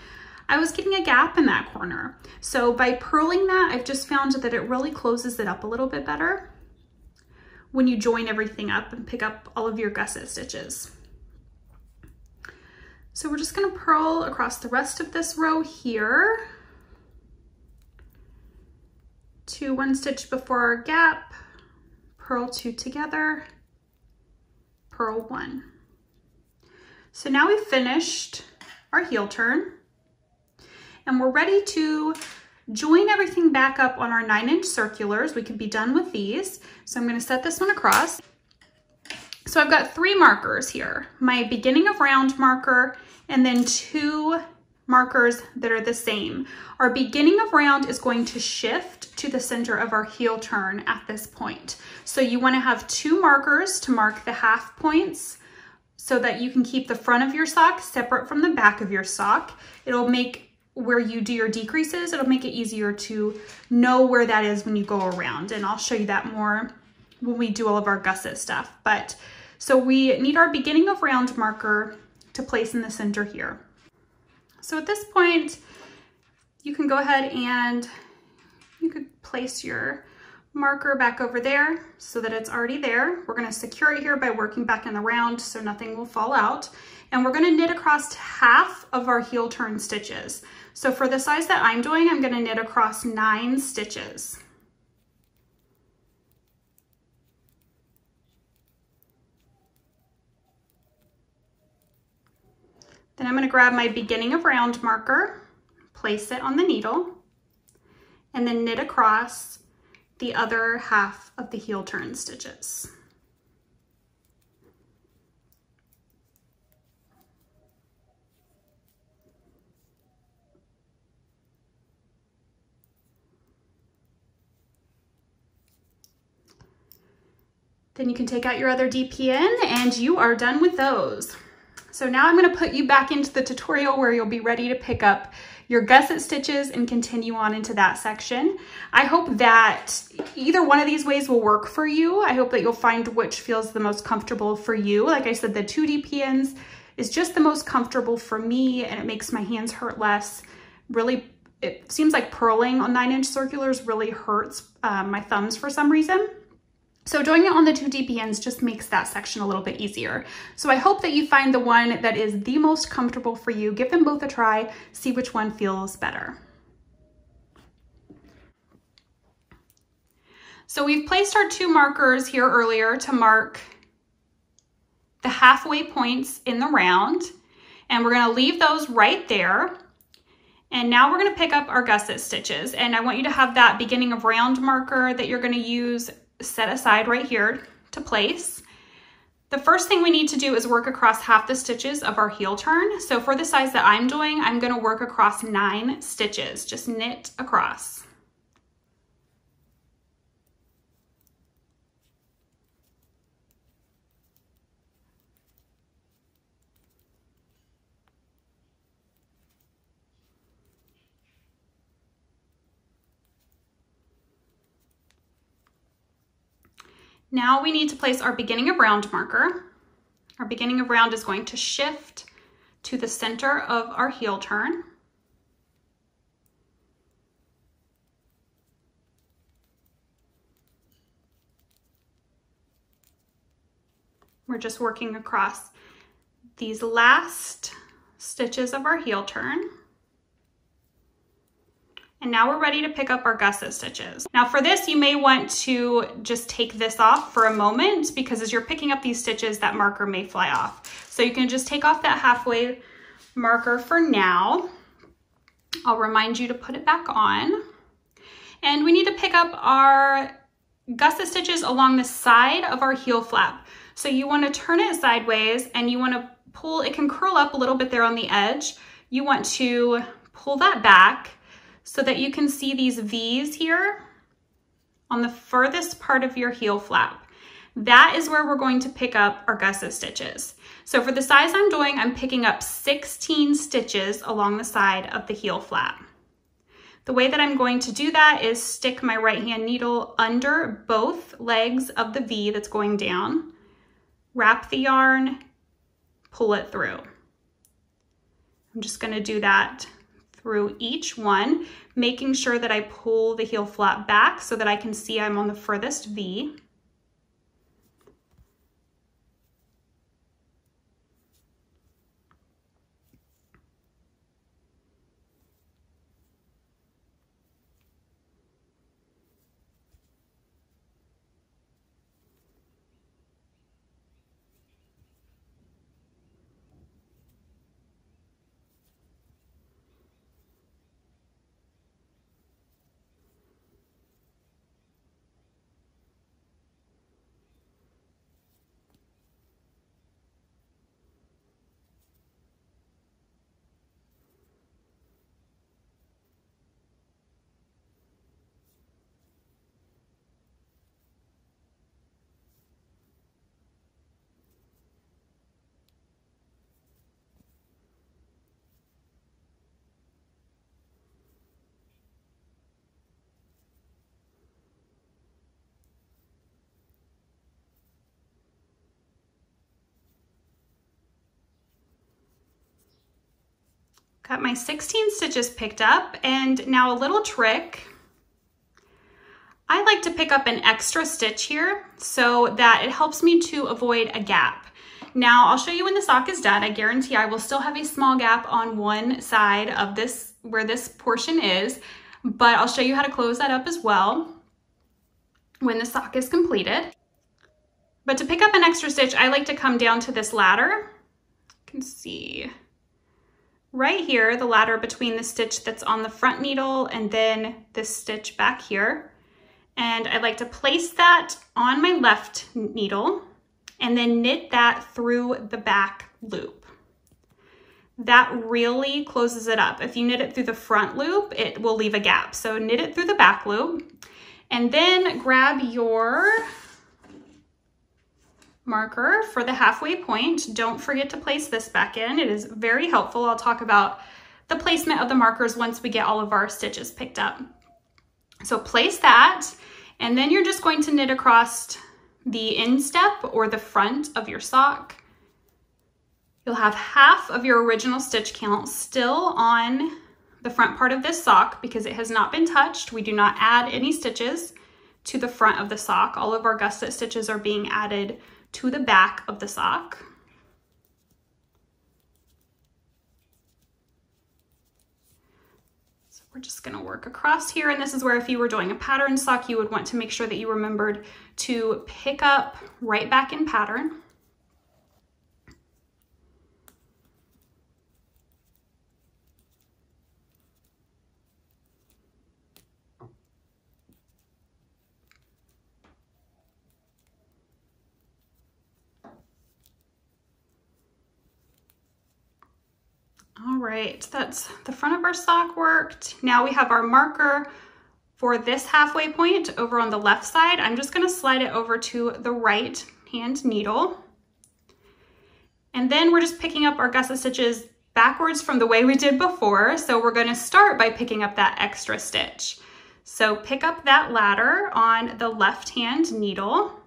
I was getting a gap in that corner. So by purling that, I've just found that it really closes it up a little bit better when you join everything up and pick up all of your gusset stitches. So we're just gonna purl across the rest of this row here to 1 stitch before our gap, purl 2 together, purl 1. So now we've finished our heel turn, and we're ready to join everything back up on our 9-inch circulars. We can be done with these. So I'm going to set this one across. So I've got 3 markers here, my beginning of round marker and then 2 markers that are the same. Our beginning of round is going to shift to the center of our heel turn at this point. So you want to have 2 markers to mark the half points so that you can keep the front of your sock separate from the back of your sock. It'll make where you do your decreases, it'll make it easier to know where that is when you go around. And I'll show you that more when we do all of our gusset stuff. But so we need our beginning of round marker to place in the center here. So at this point, you can go ahead and you could place your marker back over there so that it's already there. We're going to secure it here by working back in the round so nothing will fall out. And we're going to knit across half of our heel turn stitches. So for the size that I'm doing, I'm going to knit across 9 stitches. Then I'm going to grab my beginning of round marker, place it on the needle, and then knit across the other half of the heel turn stitches. Then you can take out your other DPN and you are done with those. So now I'm going to put you back into the tutorial where you'll be ready to pick up your gusset stitches and continue on into that section. I hope that either one of these ways will work for you. I hope that you'll find which feels the most comfortable for you. Like I said, the 2 DPNs is just the most comfortable for me and it makes my hands hurt less. Really, it seems like purling on 9-inch circulars really hurts my thumbs for some reason. So doing it on the 2 DPNs just makes that section a little bit easier. So I hope that you find the one that is the most comfortable for you. Give them both a try, see which one feels better. So we've placed our 2 markers here earlier to mark the halfway points in the round, and we're going to leave those right there. And now we're going to pick up our gusset stitches, and I want you to have that beginning of round marker that you're going to use set aside right here to place. The first thing we need to do is work across half the stitches of our heel turn. So for the size that I'm doing, I'm going to work across 9 stitches, just knit across. Now we need to place our beginning of round marker. Our beginning of round is going to shift to the center of our heel turn. We're just working across these last stitches of our heel turn. And now we're ready to pick up our gusset stitches. Now for this, you may want to just take this off for a moment because as you're picking up these stitches, that marker may fly off. So you can just take off that halfway marker for now. I'll remind you to put it back on. And we need to pick up our gusset stitches along the side of our heel flap. So you want to turn it sideways and you want to pull, it can curl up a little bit there on the edge. You want to pull that back so that you can see these V's here on the furthest part of your heel flap. That is where we're going to pick up our gusset stitches. So for the size I'm doing, I'm picking up 16 stitches along the side of the heel flap. The way that I'm going to do that is stick my right hand needle under both legs of the V that's going down, wrap the yarn, pull it through. I'm just going to do that through each one, making sure that I pull the heel flap back so that I can see I'm on the furthest V. Got my 16 stitches picked up, and now a little trick. I like to pick up an extra stitch here so that it helps me to avoid a gap. Now I'll show you when the sock is done. I guarantee I will still have a small gap on one side of this, where this portion is, but I'll show you how to close that up as well when the sock is completed. But to pick up an extra stitch, I like to come down to this ladder. You can see right here, the ladder between the stitch that's on the front needle and then this stitch back here. And I like to place that on my left needle and then knit that through the back loop. That really closes it up. If you knit it through the front loop, it will leave a gap. So knit it through the back loop and then grab your marker for the halfway point. Don't forget to place this back in. It is very helpful. I'll talk about the placement of the markers once we get all of our stitches picked up. So place that, and then you're just going to knit across the instep or the front of your sock. You'll have half of your original stitch count still on the front part of this sock because it has not been touched. We do not add any stitches to the front of the sock. All of our gusset stitches are being added to the back of the sock. So we're just gonna work across here, and this is where if you were doing a pattern sock, you would want to make sure that you remembered to pick up right back in pattern. All right, that's the front of our sock worked. Now we have our marker for this halfway point over on the left side. I'm just gonna slide it over to the right hand needle. And then we're just picking up our gusset stitches backwards from the way we did before. So we're gonna start by picking up that extra stitch. So pick up that ladder on the left hand needle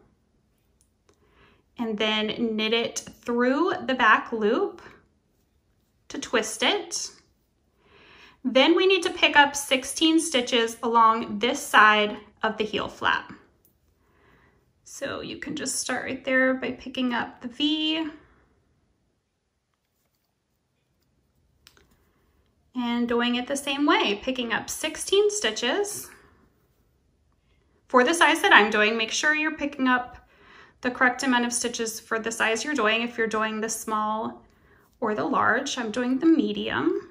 and then knit it through the back loop to twist it. Then we need to pick up 16 stitches along this side of the heel flap. So you can just start right there by picking up the V and doing it the same way, picking up 16 stitches. For the size that I'm doing, make sure you're picking up the correct amount of stitches for the size you're doing. If you're doing the small or the large, I'm doing the medium.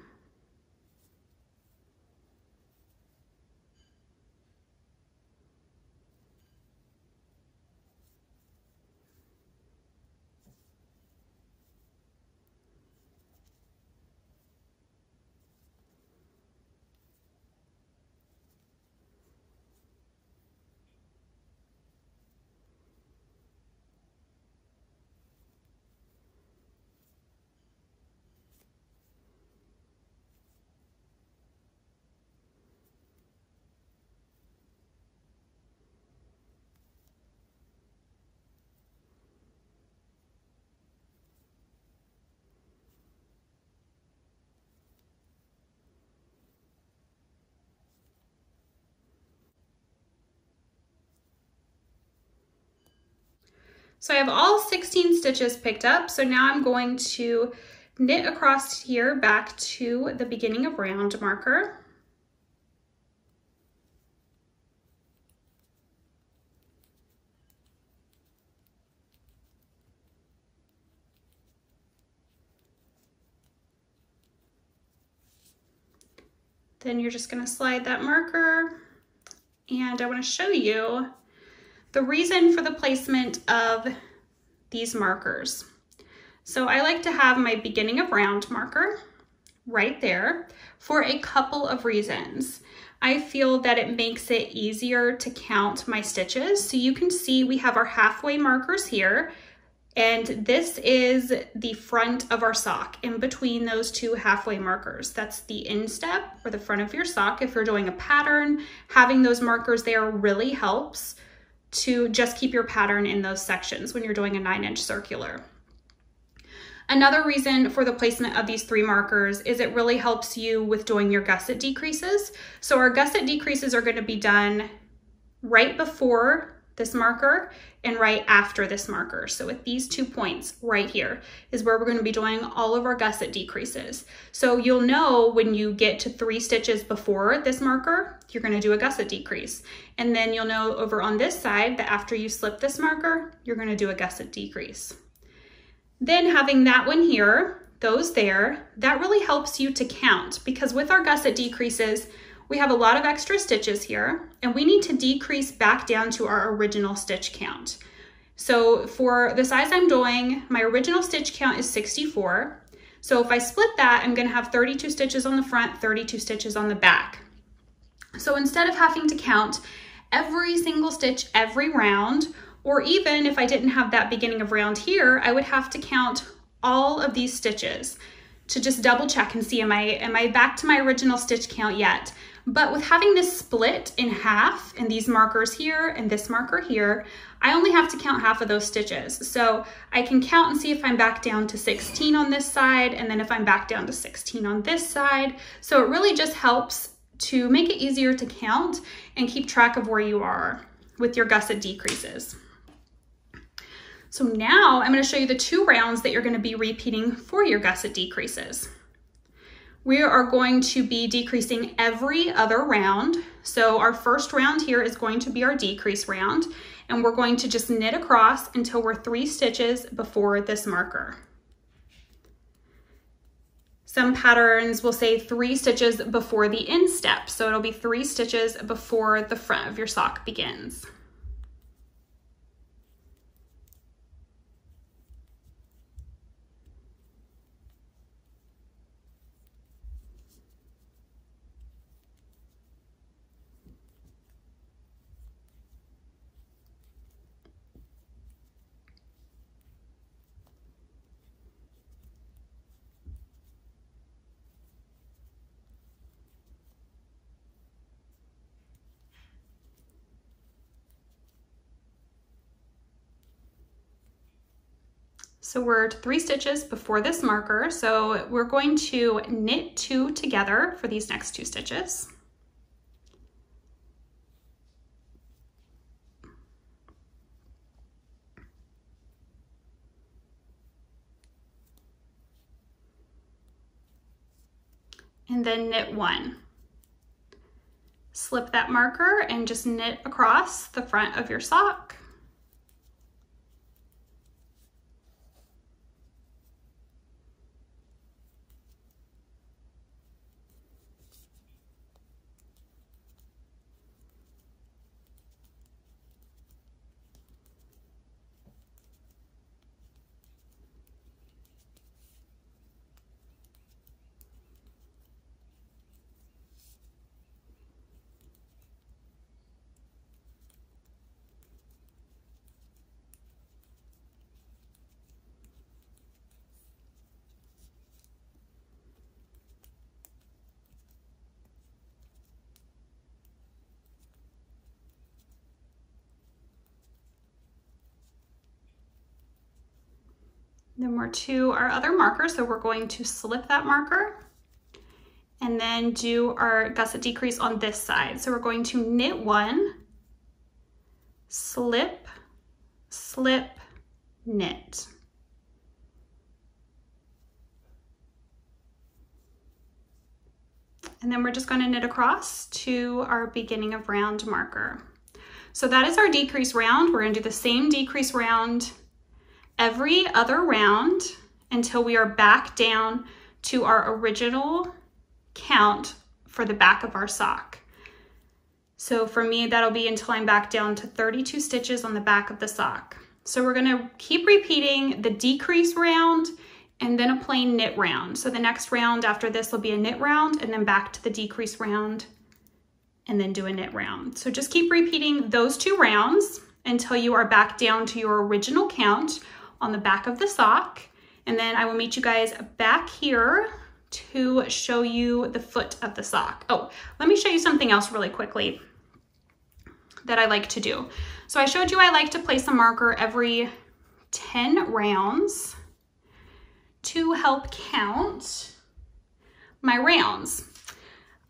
So I have all 16 stitches picked up. So now I'm going to knit across here back to the beginning of round marker. Then you're just going to slide that marker, and I want to show you the reason for the placement of these markers. So I like to have my beginning of round marker right there for a couple of reasons. I feel that it makes it easier to count my stitches. So you can see we have our halfway markers here, and this is the front of our sock in between those two halfway markers. That's the instep or the front of your sock. If you're doing a pattern, having those markers there really helps to just keep your pattern in those sections when you're doing a 9-inch circular. Another reason for the placement of these 3 markers is it really helps you with doing your gusset decreases. So our gusset decreases are going to be done right before this marker and right after this marker. So at these 2 points right here is where we're going to be doing all of our gusset decreases. So you'll know when you get to 3 stitches before this marker, you're going to do a gusset decrease. And then you'll know over on this side that after you slip this marker, you're going to do a gusset decrease. Then having that one here, those there, that really helps you to count, because with our gusset decreases, we have a lot of extra stitches here and we need to decrease back down to our original stitch count. So for the size I'm doing, my original stitch count is 64. So if I split that, I'm going to have 32 stitches on the front, 32 stitches on the back. So instead of having to count every single stitch every round, or even if I didn't have that beginning of round here, I would have to count all of these stitches to just double check and see, am I back to my original stitch count yet? But with having this split in half and these markers here and this marker here, I only have to count half of those stitches. So I can count and see if I'm back down to 16 on this side, and then if I'm back down to 16 on this side. So it really just helps to make it easier to count and keep track of where you are with your gusset decreases. So now I'm going to show you the 2 rounds that you're going to be repeating for your gusset decreases. We are going to be decreasing every other round. So our first round here is going to be our decrease round, and we're going to just knit across until we're 3 stitches before this marker. Some patterns will say 3 stitches before the instep. So it'll be 3 stitches before the front of your sock begins. So we're 3 stitches before this marker. So we're going to knit 2 together for these next 2 stitches. And then knit 1. Slip that marker and just knit across the front of your sock. Then we're to our other marker, so we're going to slip that marker and then do our gusset decrease on this side. So we're going to knit 1, slip, slip, knit. And then we're just going to knit across to our beginning of round marker. So that is our decrease round. We're going to do the same decrease round every other round until we are back down to our original count for the back of our sock. So for me, that'll be until I'm back down to 32 stitches on the back of the sock. So we're gonna keep repeating the decrease round and then a plain knit round. So the next round after this will be a knit round, and then back to the decrease round and then do a knit round. So just keep repeating those 2 rounds until you are back down to your original count on the back of the sock. And then I will meet you guys back here to show you the foot of the sock. Oh, let me show you something else really quickly that I like to do. So I showed you I like to place a marker every 10 rounds to help count my rounds,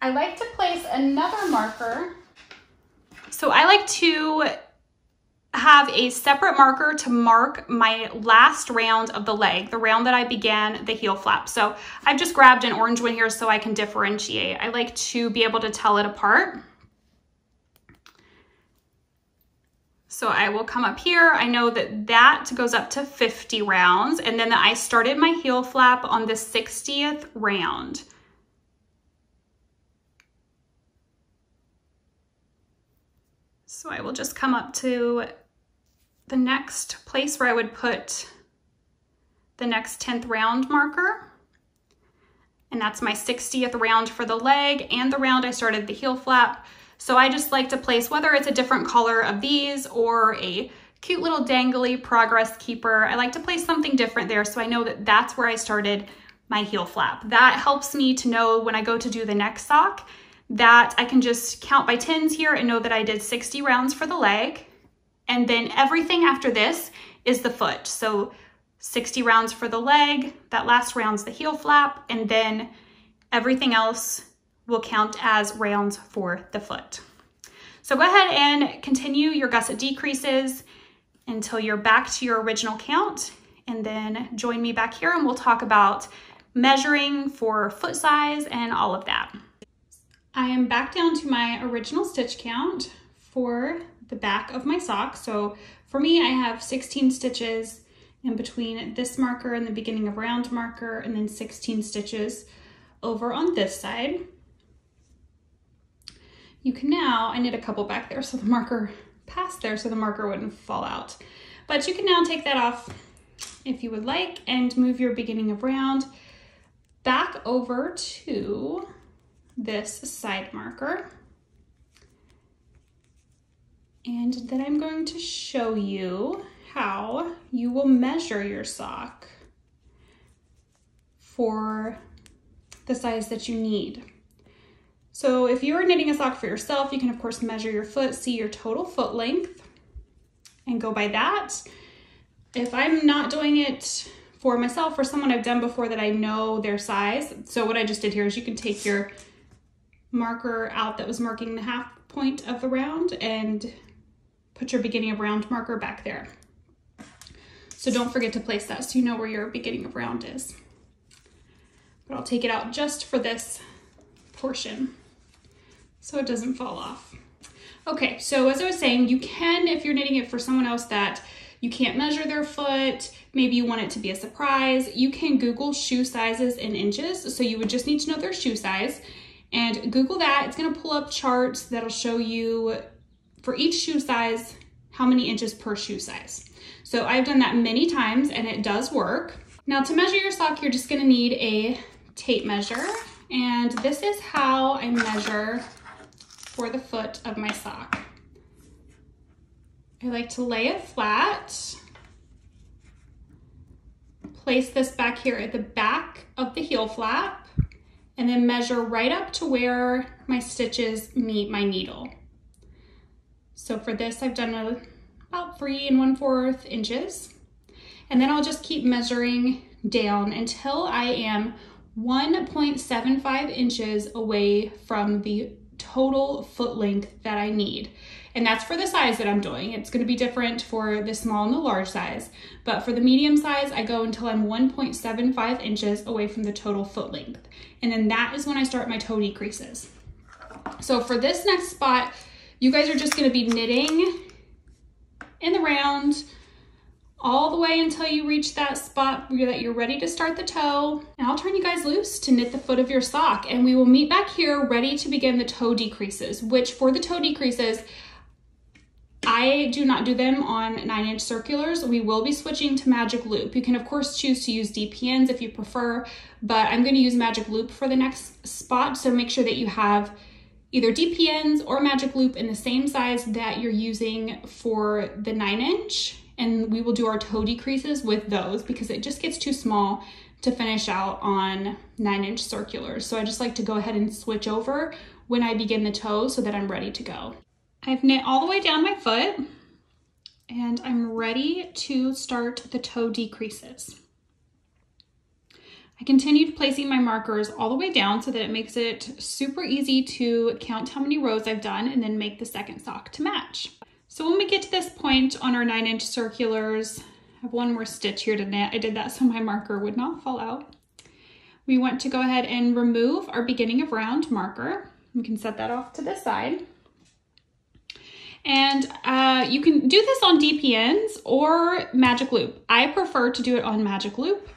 I like to place another marker. So I like to have a separate marker to mark my last round of the leg, the round that I began the heel flap. So I've just grabbed an orange one here so I can differentiate. I like to be able to tell it apart. So I will come up here. I know that that goes up to 50 rounds, and then I started my heel flap on the 60th round. So I will just come up to the next place where I would put the next 10th round marker. And that's my 60th round for the leg and the round I started the heel flap. So I just like to place, whether it's a different color of these or a cute little dangly progress keeper, I like to place something different there so I know that that's where I started my heel flap. That helps me to know when I go to do the next sock that I can just count by tens here and know that I did 60 rounds for the leg. And then everything after this is the foot. So 60 rounds for the leg, that last round's the heel flap, and then everything else will count as rounds for the foot. So go ahead and continue your gusset decreases until you're back to your original count, and then join me back here and we'll talk about measuring for foot size and all of that. I am back down to my original stitch count for the back of my sock. So for me, I have 16 stitches in between this marker and the beginning of round marker, and then 16 stitches over on this side. You can now, I knit a couple back there so the marker passed there so the marker wouldn't fall out. But you can now take that off if you would like and move your beginning of round back over to this side marker. And then I'm going to show you how you will measure your sock for the size that you need. So if you are knitting a sock for yourself, you can of course measure your foot, see your total foot length, and go by that. If I'm not doing it for myself or someone I've done before that I know their size, so what I just did here is you can take your marker out that was marking the half point of the round and put your beginning of round marker back there. So don't forget to place that so you know where your beginning of round is. But I'll take it out just for this portion so it doesn't fall off. Okay, so as I was saying, you can, if you're knitting it for someone else that you can't measure their foot, maybe you want it to be a surprise, you can Google shoe sizes in inches. So you would just need to know their shoe size and Google that. It's gonna pull up charts that'll show you for each shoe size how many inches per shoe size. So I've done that many times and it does work. Now to measure your sock, you're just gonna need a tape measure, and this is how I measure for the foot of my sock. I like to lay it flat, place this back here at the back of the heel flap, and then measure right up to where my stitches meet my needle. So for this, I've done about 3 1/4 inches. And then I'll just keep measuring down until I am 1.75 inches away from the total foot length that I need. And that's for the size that I'm doing. It's gonna be different for the small and the large size. But for the medium size, I go until I'm 1.75 inches away from the total foot length. And then that is when I start my toe decreases. So for this next spot, you guys are just gonna be knitting in the round all the way until you reach that spot that you're ready to start the toe. And I'll turn you guys loose to knit the foot of your sock, and we will meet back here ready to begin the toe decreases, which for the toe decreases, I do not do them on 9-inch circulars. We will be switching to magic loop. You can of course choose to use DPNs if you prefer, but I'm gonna use magic loop for the next spot. So make sure that you have either DPNs or magic loop in the same size that you're using for the 9-inch. And we will do our toe decreases with those because it just gets too small to finish out on 9-inch circulars. So I just like to go ahead and switch over when I begin the toe so that I'm ready to go. I've knit all the way down my foot and I'm ready to start the toe decreases. I continued placing my markers all the way down so that it makes it super easy to count how many rows I've done and then make the second sock to match. So when we get to this point on our 9-inch circulars, I have one more stitch here to knit. I did that so my marker would not fall out. We want to go ahead and remove our beginning of round marker. We can set that off to the side. And you can do this on DPNs or magic loop. I prefer to do it on magic loop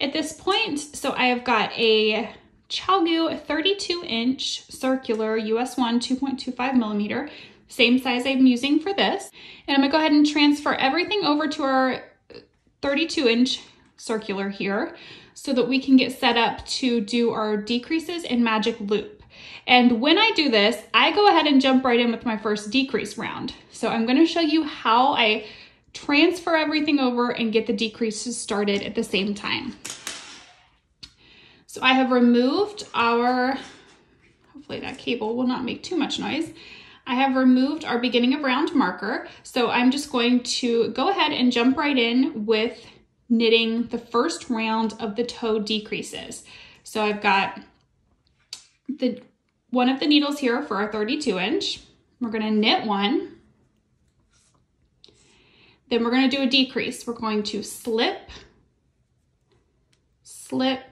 at this point. So I have got a ChalGu 32-inch circular US 1 2.25 millimeter, same size I'm using for this. And I'm gonna go ahead and transfer everything over to our 32-inch circular here so that we can get set up to do our decreases in magic loop. And when I do this, I go ahead and jump right in with my first decrease round. So I'm going to show you how I transfer everything over and get the decreases started at the same time. So I have removed our, hopefully that cable will not make too much noise. I have removed our beginning of round marker. So I'm just going to go ahead and jump right in with knitting the first round of the toe decreases. So I've got one of the needles here for our 32-inch. We're going to knit one. Then we're going to do a decrease. We're going to slip, slip,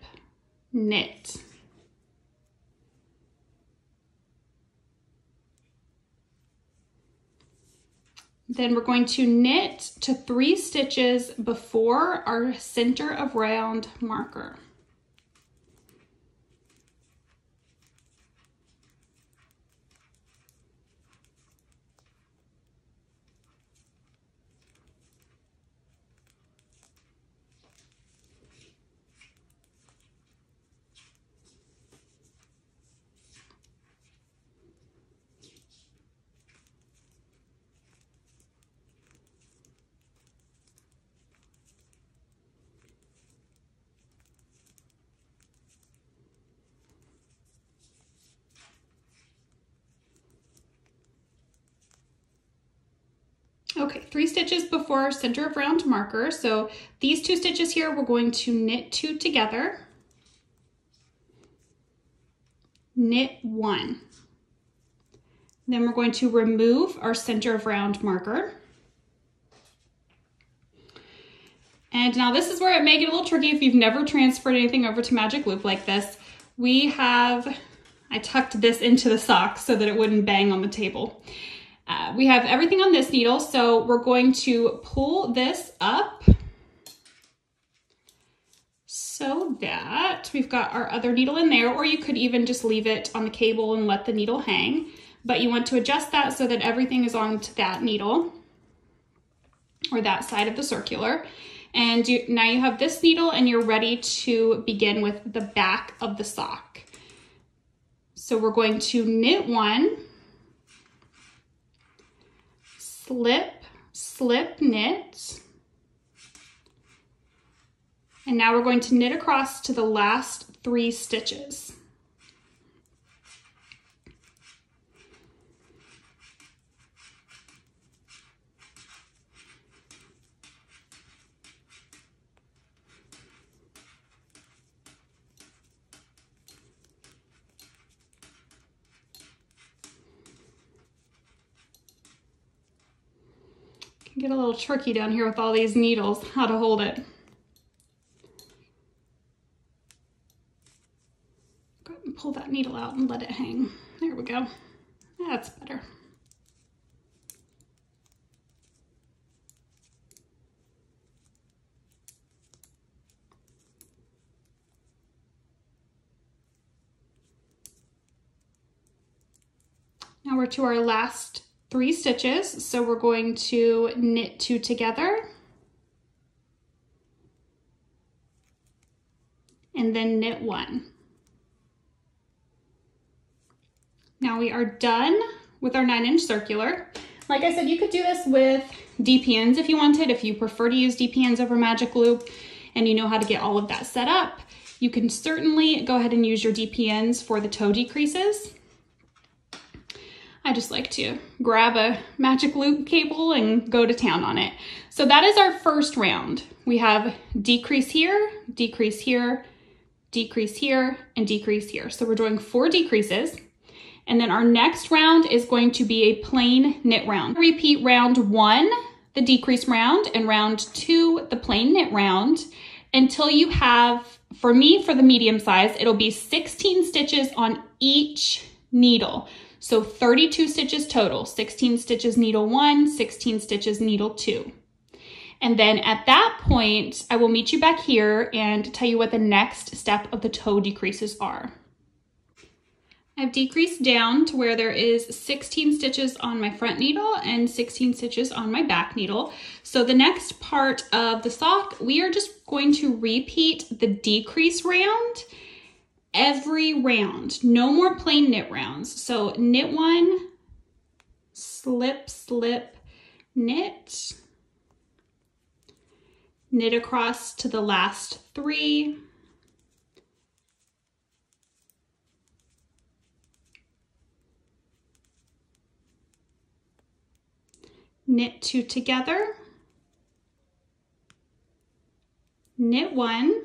knit. Then we're going to knit to 3 stitches before our center of round marker. Okay, 3 stitches before our center of round marker. So these 2 stitches here, we're going to knit 2 together, knit 1. Then we're going to remove our center of round marker. And now this is where it may get a little tricky if you've never transferred anything over to magic loop like this. I tucked this into the sock so that it wouldn't bang on the table. We have everything on this needle, so we're going to pull this up so that we've got our other needle in there, or you could even just leave it on the cable and let the needle hang. But you want to adjust that so that everything is onto that needle or that side of the circular. And now you have this needle and you're ready to begin with the back of the sock. So we're going to knit 1, slip, slip, knit. And now we're going to knit across to the last 3 stitches. Get a little tricky down here with all these needles, how to hold it. Go ahead and pull that needle out and let it hang. There we go. That's better. Now we're to our last 3 stitches, so we're going to knit 2 together and then knit 1. Now we are done with our 9-inch circular. Like I said, you could do this with DPNs if you wanted. If you prefer to use DPNs over magic loop and you know how to get all of that set up, you can certainly go ahead and use your DPNs for the toe decreases. I just like to grab a magic loop cable and go to town on it. So that is our first round. We have decrease here, decrease here, and decrease here. So we're doing 4 decreases. And then our next round is going to be a plain knit round. Repeat round 1, the decrease round, and round 2, the plain knit round, until you have, for me, for the medium size, it'll be 16 stitches on each needle. So 32 stitches total, 16 stitches needle 1, 16 stitches needle 2. And then at that point, I will meet you back here and tell you what the next step of the toe decreases are. I've decreased down to where there is 16 stitches on my front needle and 16 stitches on my back needle. So the next part of the sock, we are just going to repeat the decrease round every round. No more plain knit rounds. So knit 1, slip, slip, knit, knit across to the last 3, knit 2 together, knit 1,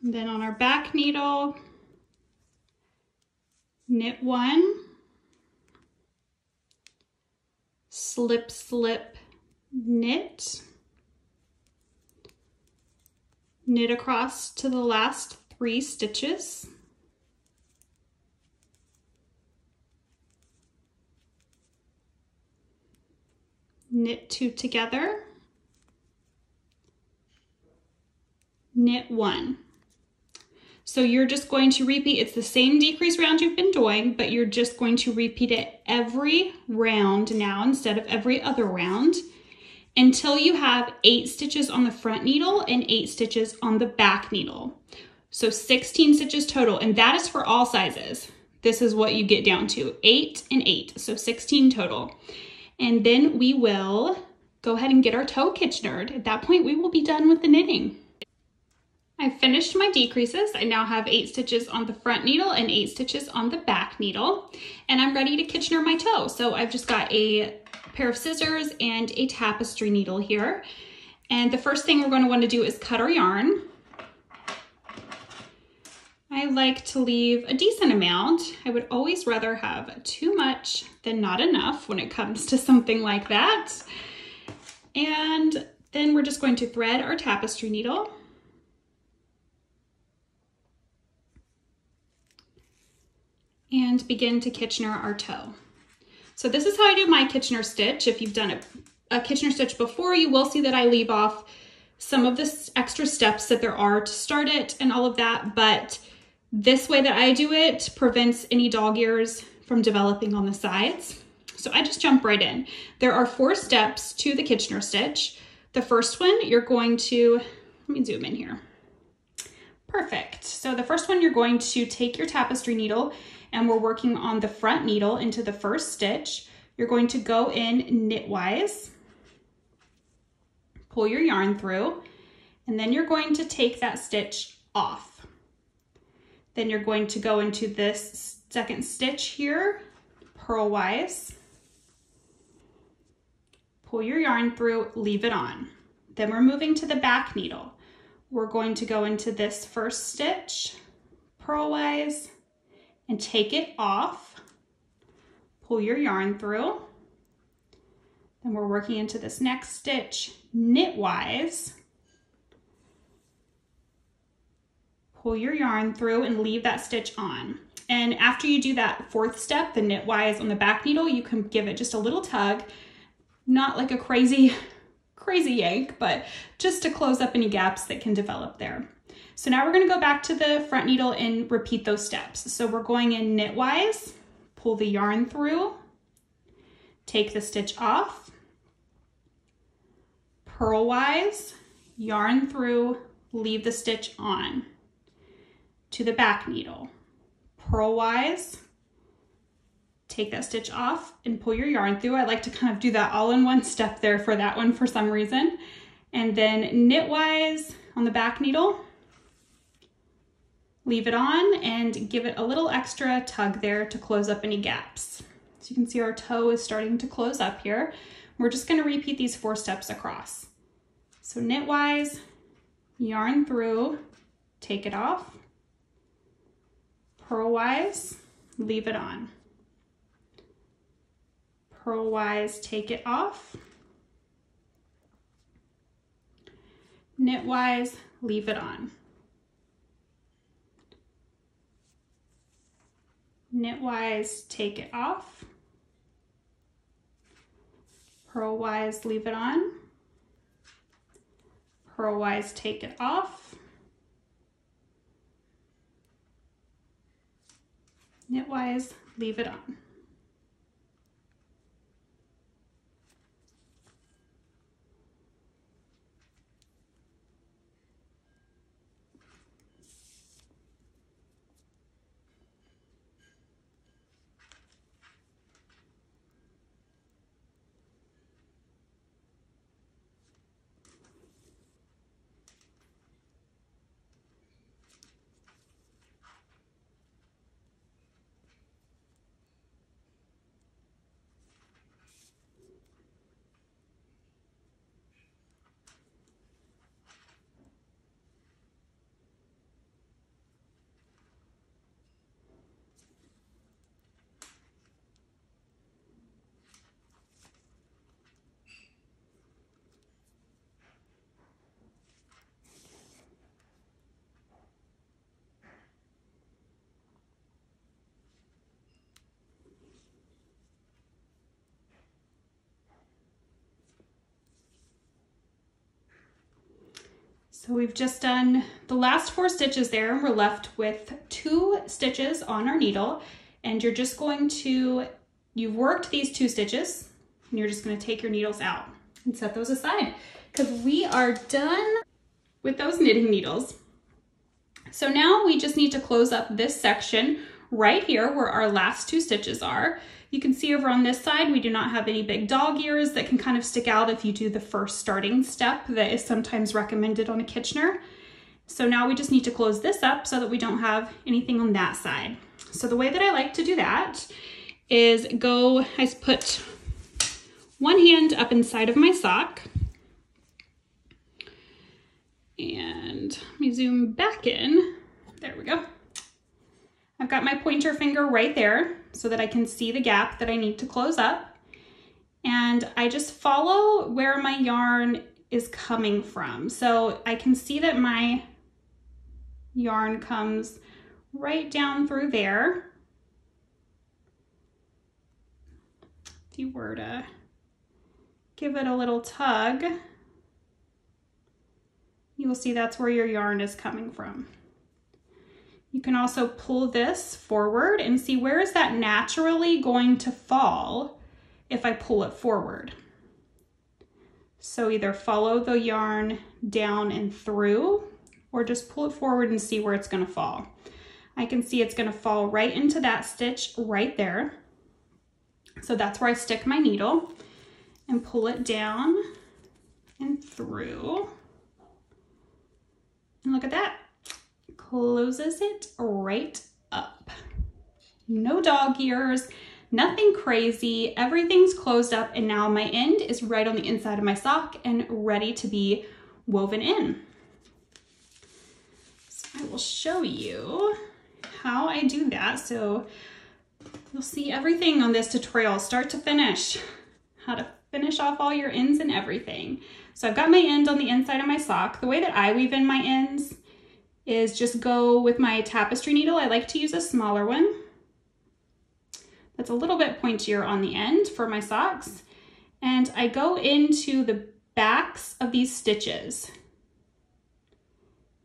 and then on our back needle, knit 1, slip, slip, knit, knit across to the last 3 stitches, knit 2 together, knit 1. So you're just going to repeat, it's the same decrease round you've been doing, but you're just going to repeat it every round now instead of every other round, until you have 8 stitches on the front needle and 8 stitches on the back needle. So 16 stitches total, and that is for all sizes. This is what you get down to, 8 and 8, so 16 total. And then we will go ahead and get our toe Kitchenered. At that point, we will be done with the knitting. I've finished my decreases. I now have 8 stitches on the front needle and 8 stitches on the back needle, and I'm ready to Kitchener my toe. So I've just got a pair of scissors and a tapestry needle here. And the first thing we're going to want to do is cut our yarn. I like to leave a decent amount. I would always rather have too much than not enough when it comes to something like that. And then we're just going to thread our tapestry needle. And begin to Kitchener our toe. So this is how I do my Kitchener stitch. If you've done a Kitchener stitch before, you will see that I leave off some of the extra steps that there are to start it and all of that, but this way that I do it prevents any dog ears from developing on the sides. So I just jump right in. There are 4 steps to the Kitchener stitch. The first one, you're going to, let me zoom in here. Perfect. So the first one, you're going to take your tapestry needle, and we're working on the front needle into the first stitch. You're going to go in knitwise, pull your yarn through, and then you're going to take that stitch off. Then you're going to go into this second stitch here, purlwise, pull your yarn through, leave it on. Then we're moving to the back needle. We're going to go into this first stitch, purlwise, and take it off, pull your yarn through. Then we're working into this next stitch, knitwise, pull your yarn through and leave that stitch on. And after you do that 4th step, the knitwise on the back needle, you can give it just a little tug, not like a crazy yank, but just to close up any gaps that can develop there. So now we're going to go back to the front needle and repeat those steps. So we're going in knitwise, pull the yarn through, take the stitch off, purlwise, yarn through, leave the stitch on. To the back needle, purlwise, take that stitch off and pull your yarn through. I like to kind of do that all in one step there for that one for some reason. And then knitwise on the back needle, leave it on and give it a little extra tug there to close up any gaps. So you can see our toe is starting to close up here. We're just going to repeat these 4 steps across. So knitwise, yarn through, take it off, purlwise, leave it on. Purlwise, take it off. Knitwise, leave it on. Knitwise, take it off. Purlwise, leave it on. Purlwise, take it off. Knitwise, leave it on. So we've just done the last 4 stitches there, and we're left with 2 stitches on our needle. And you're just going to, you've worked these 2 stitches, and you're just going to take your needles out and set those aside because we are done with those knitting needles. So now we just need to close up this section right here where our last 2 stitches are. You can see over on this side, we do not have any big dog ears that can kind of stick out if you do the first starting step that is sometimes recommended on a Kitchener. So now we just need to close this up so that we don't have anything on that side. So the way that I like to do that is I put one hand up inside of my sock. And let me zoom back in. There we go. I've got my pointer finger right there so that I can see the gap that I need to close up. And I just follow where my yarn is coming from. So I can see that my yarn comes right down through there. If you were to give it a little tug, you will see that's where your yarn is coming from. You can also pull this forward and see where is that naturally going to fall if I pull it forward. So either follow the yarn down and through or just pull it forward and see where it's going to fall. I can see it's going to fall right into that stitch right there. So that's where I stick my needle and pull it down and through. And look at that. Closes it right up. No dog ears, nothing crazy, everything's closed up, and now my end is right on the inside of my sock and ready to be woven in. So I will show you how I do that. So you'll see everything on this tutorial, start to finish, how to finish off all your ends and everything. So I've got my end on the inside of my sock. The way that I weave in my ends is just go with my tapestry needle. I like to use a smaller one that's a little bit pointier on the end for my socks. And I go into the backs of these stitches.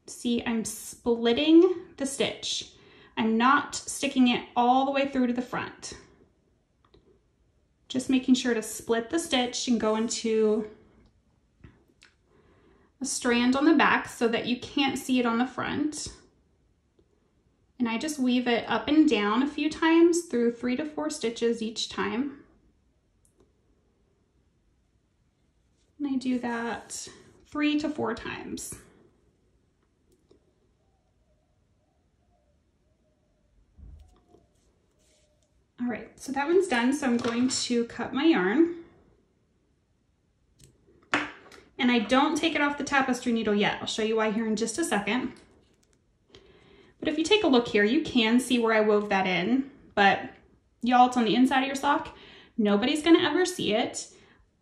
See, I'm splitting the stitch. I'm not sticking it all the way through to the front. Just making sure to split the stitch and go into a strand on the back so that you can't see it on the front. And I just weave it up and down a few times through 3 to 4 stitches each time. And I do that 3 to 4 times. All right, so that one's done. So I'm going to cut my yarn. And I don't take it off the tapestry needle yet. I'll show you why here in just a second. But if you take a look here, you can see where I wove that in, but y'all, it's on the inside of your sock. Nobody's gonna ever see it.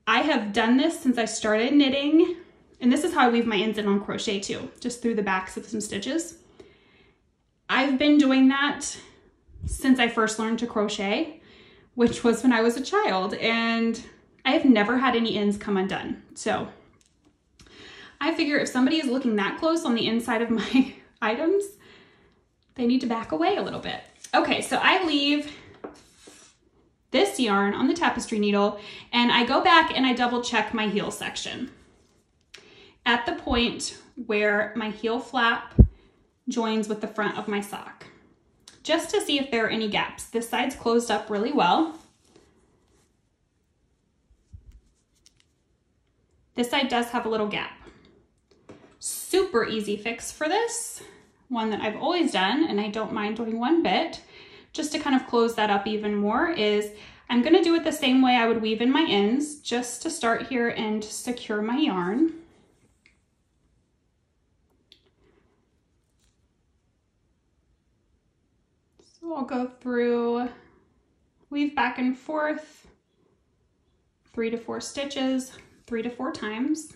I have done this since I started knitting, and this is how I weave my ends in on crochet too, just through the backs of some stitches. I've been doing that since I first learned to crochet, which was when I was a child, and I have never had any ends come undone. So I figure if somebody is looking that close on the inside of my items, they need to back away a little bit. Okay, so I leave this yarn on the tapestry needle and I go back and I double check my heel section at the point where my heel flap joins with the front of my sock, just to see if there are any gaps. This side's closed up really well. This side does have a little gap. Super easy fix for this, one that I've always done and I don't mind doing one bit, just to kind of close that up even more, is I'm gonna do it the same way I would weave in my ends, just to start here and secure my yarn. So I'll go through, weave back and forth, 3 to 4 stitches, 3 to 4 times.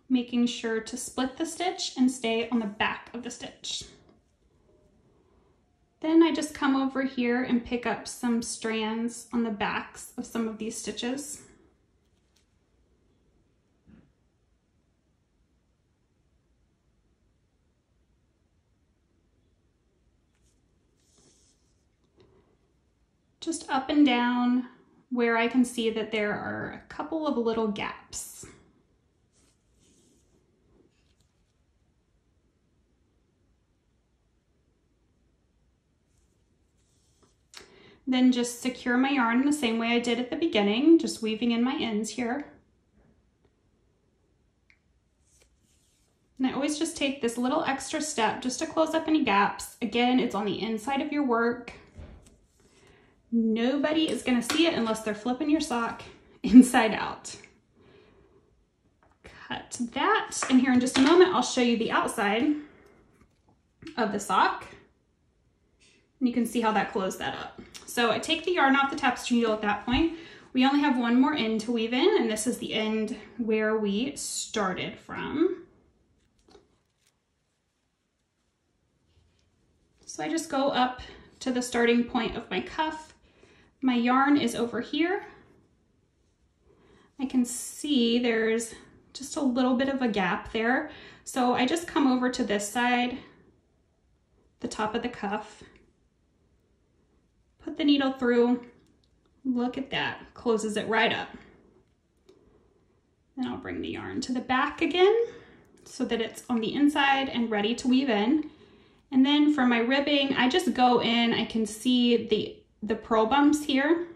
Making sure to split the stitch and stay on the back of the stitch. Then I just come over here and pick up some strands on the backs of some of these stitches. Just up and down where I can see that there are a couple of little gaps. Then just secure my yarn the same way I did at the beginning, just weaving in my ends here. And I always just take this little extra step just to close up any gaps. Again, it's on the inside of your work. Nobody is gonna see it unless they're flipping your sock inside out. Cut that, and here in just a moment, I'll show you the outside of the sock. And you can see how that closed that up. So I take the yarn off the tapestry needle at that point. We only have one more end to weave in, and this is the end where we started from. So I just go up to the starting point of my cuff. My yarn is over here. I can see there's just a little bit of a gap there. So I just come over to this side, the top of the cuff, put the needle through, look at that, closes it right up. Then I'll bring the yarn to the back again so that it's on the inside and ready to weave in. And then for my ribbing, I just go in, I can see the purl bumps here,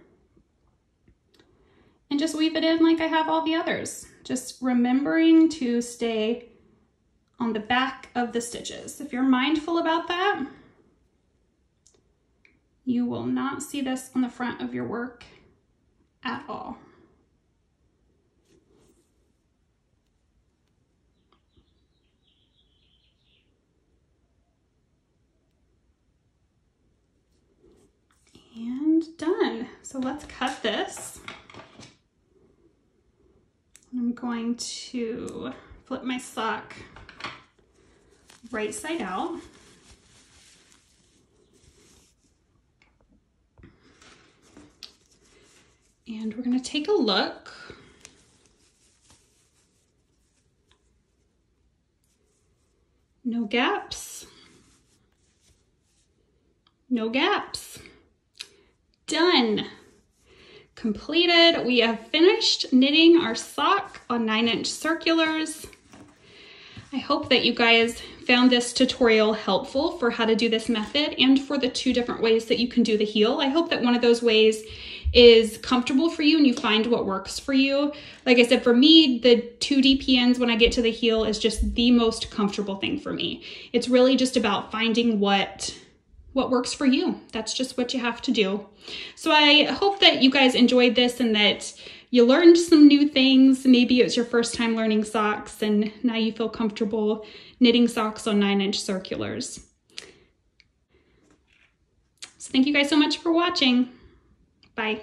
and just weave it in like I have all the others. Just remembering to stay on the back of the stitches. If you're mindful about that, you will not see this on the front of your work at all. And done. So let's cut this. I'm going to flip my sock right side out. And we're going to take a look. No gaps. No gaps. Done. Completed. We have finished knitting our sock on 9-inch circulars. I hope that you guys found this tutorial helpful for how to do this method and for the 2 different ways that you can do the heel. I hope that one of those ways is comfortable for you and you find what works for you. Like I said, for me, the 2 DPNs when I get to the heel is just the most comfortable thing for me. It's really just about finding what works for you. That's just what you have to do. So I hope that you guys enjoyed this and that you learned some new things. Maybe it was your first time learning socks and now you feel comfortable knitting socks on 9-inch circulars. So thank you guys so much for watching. Bye.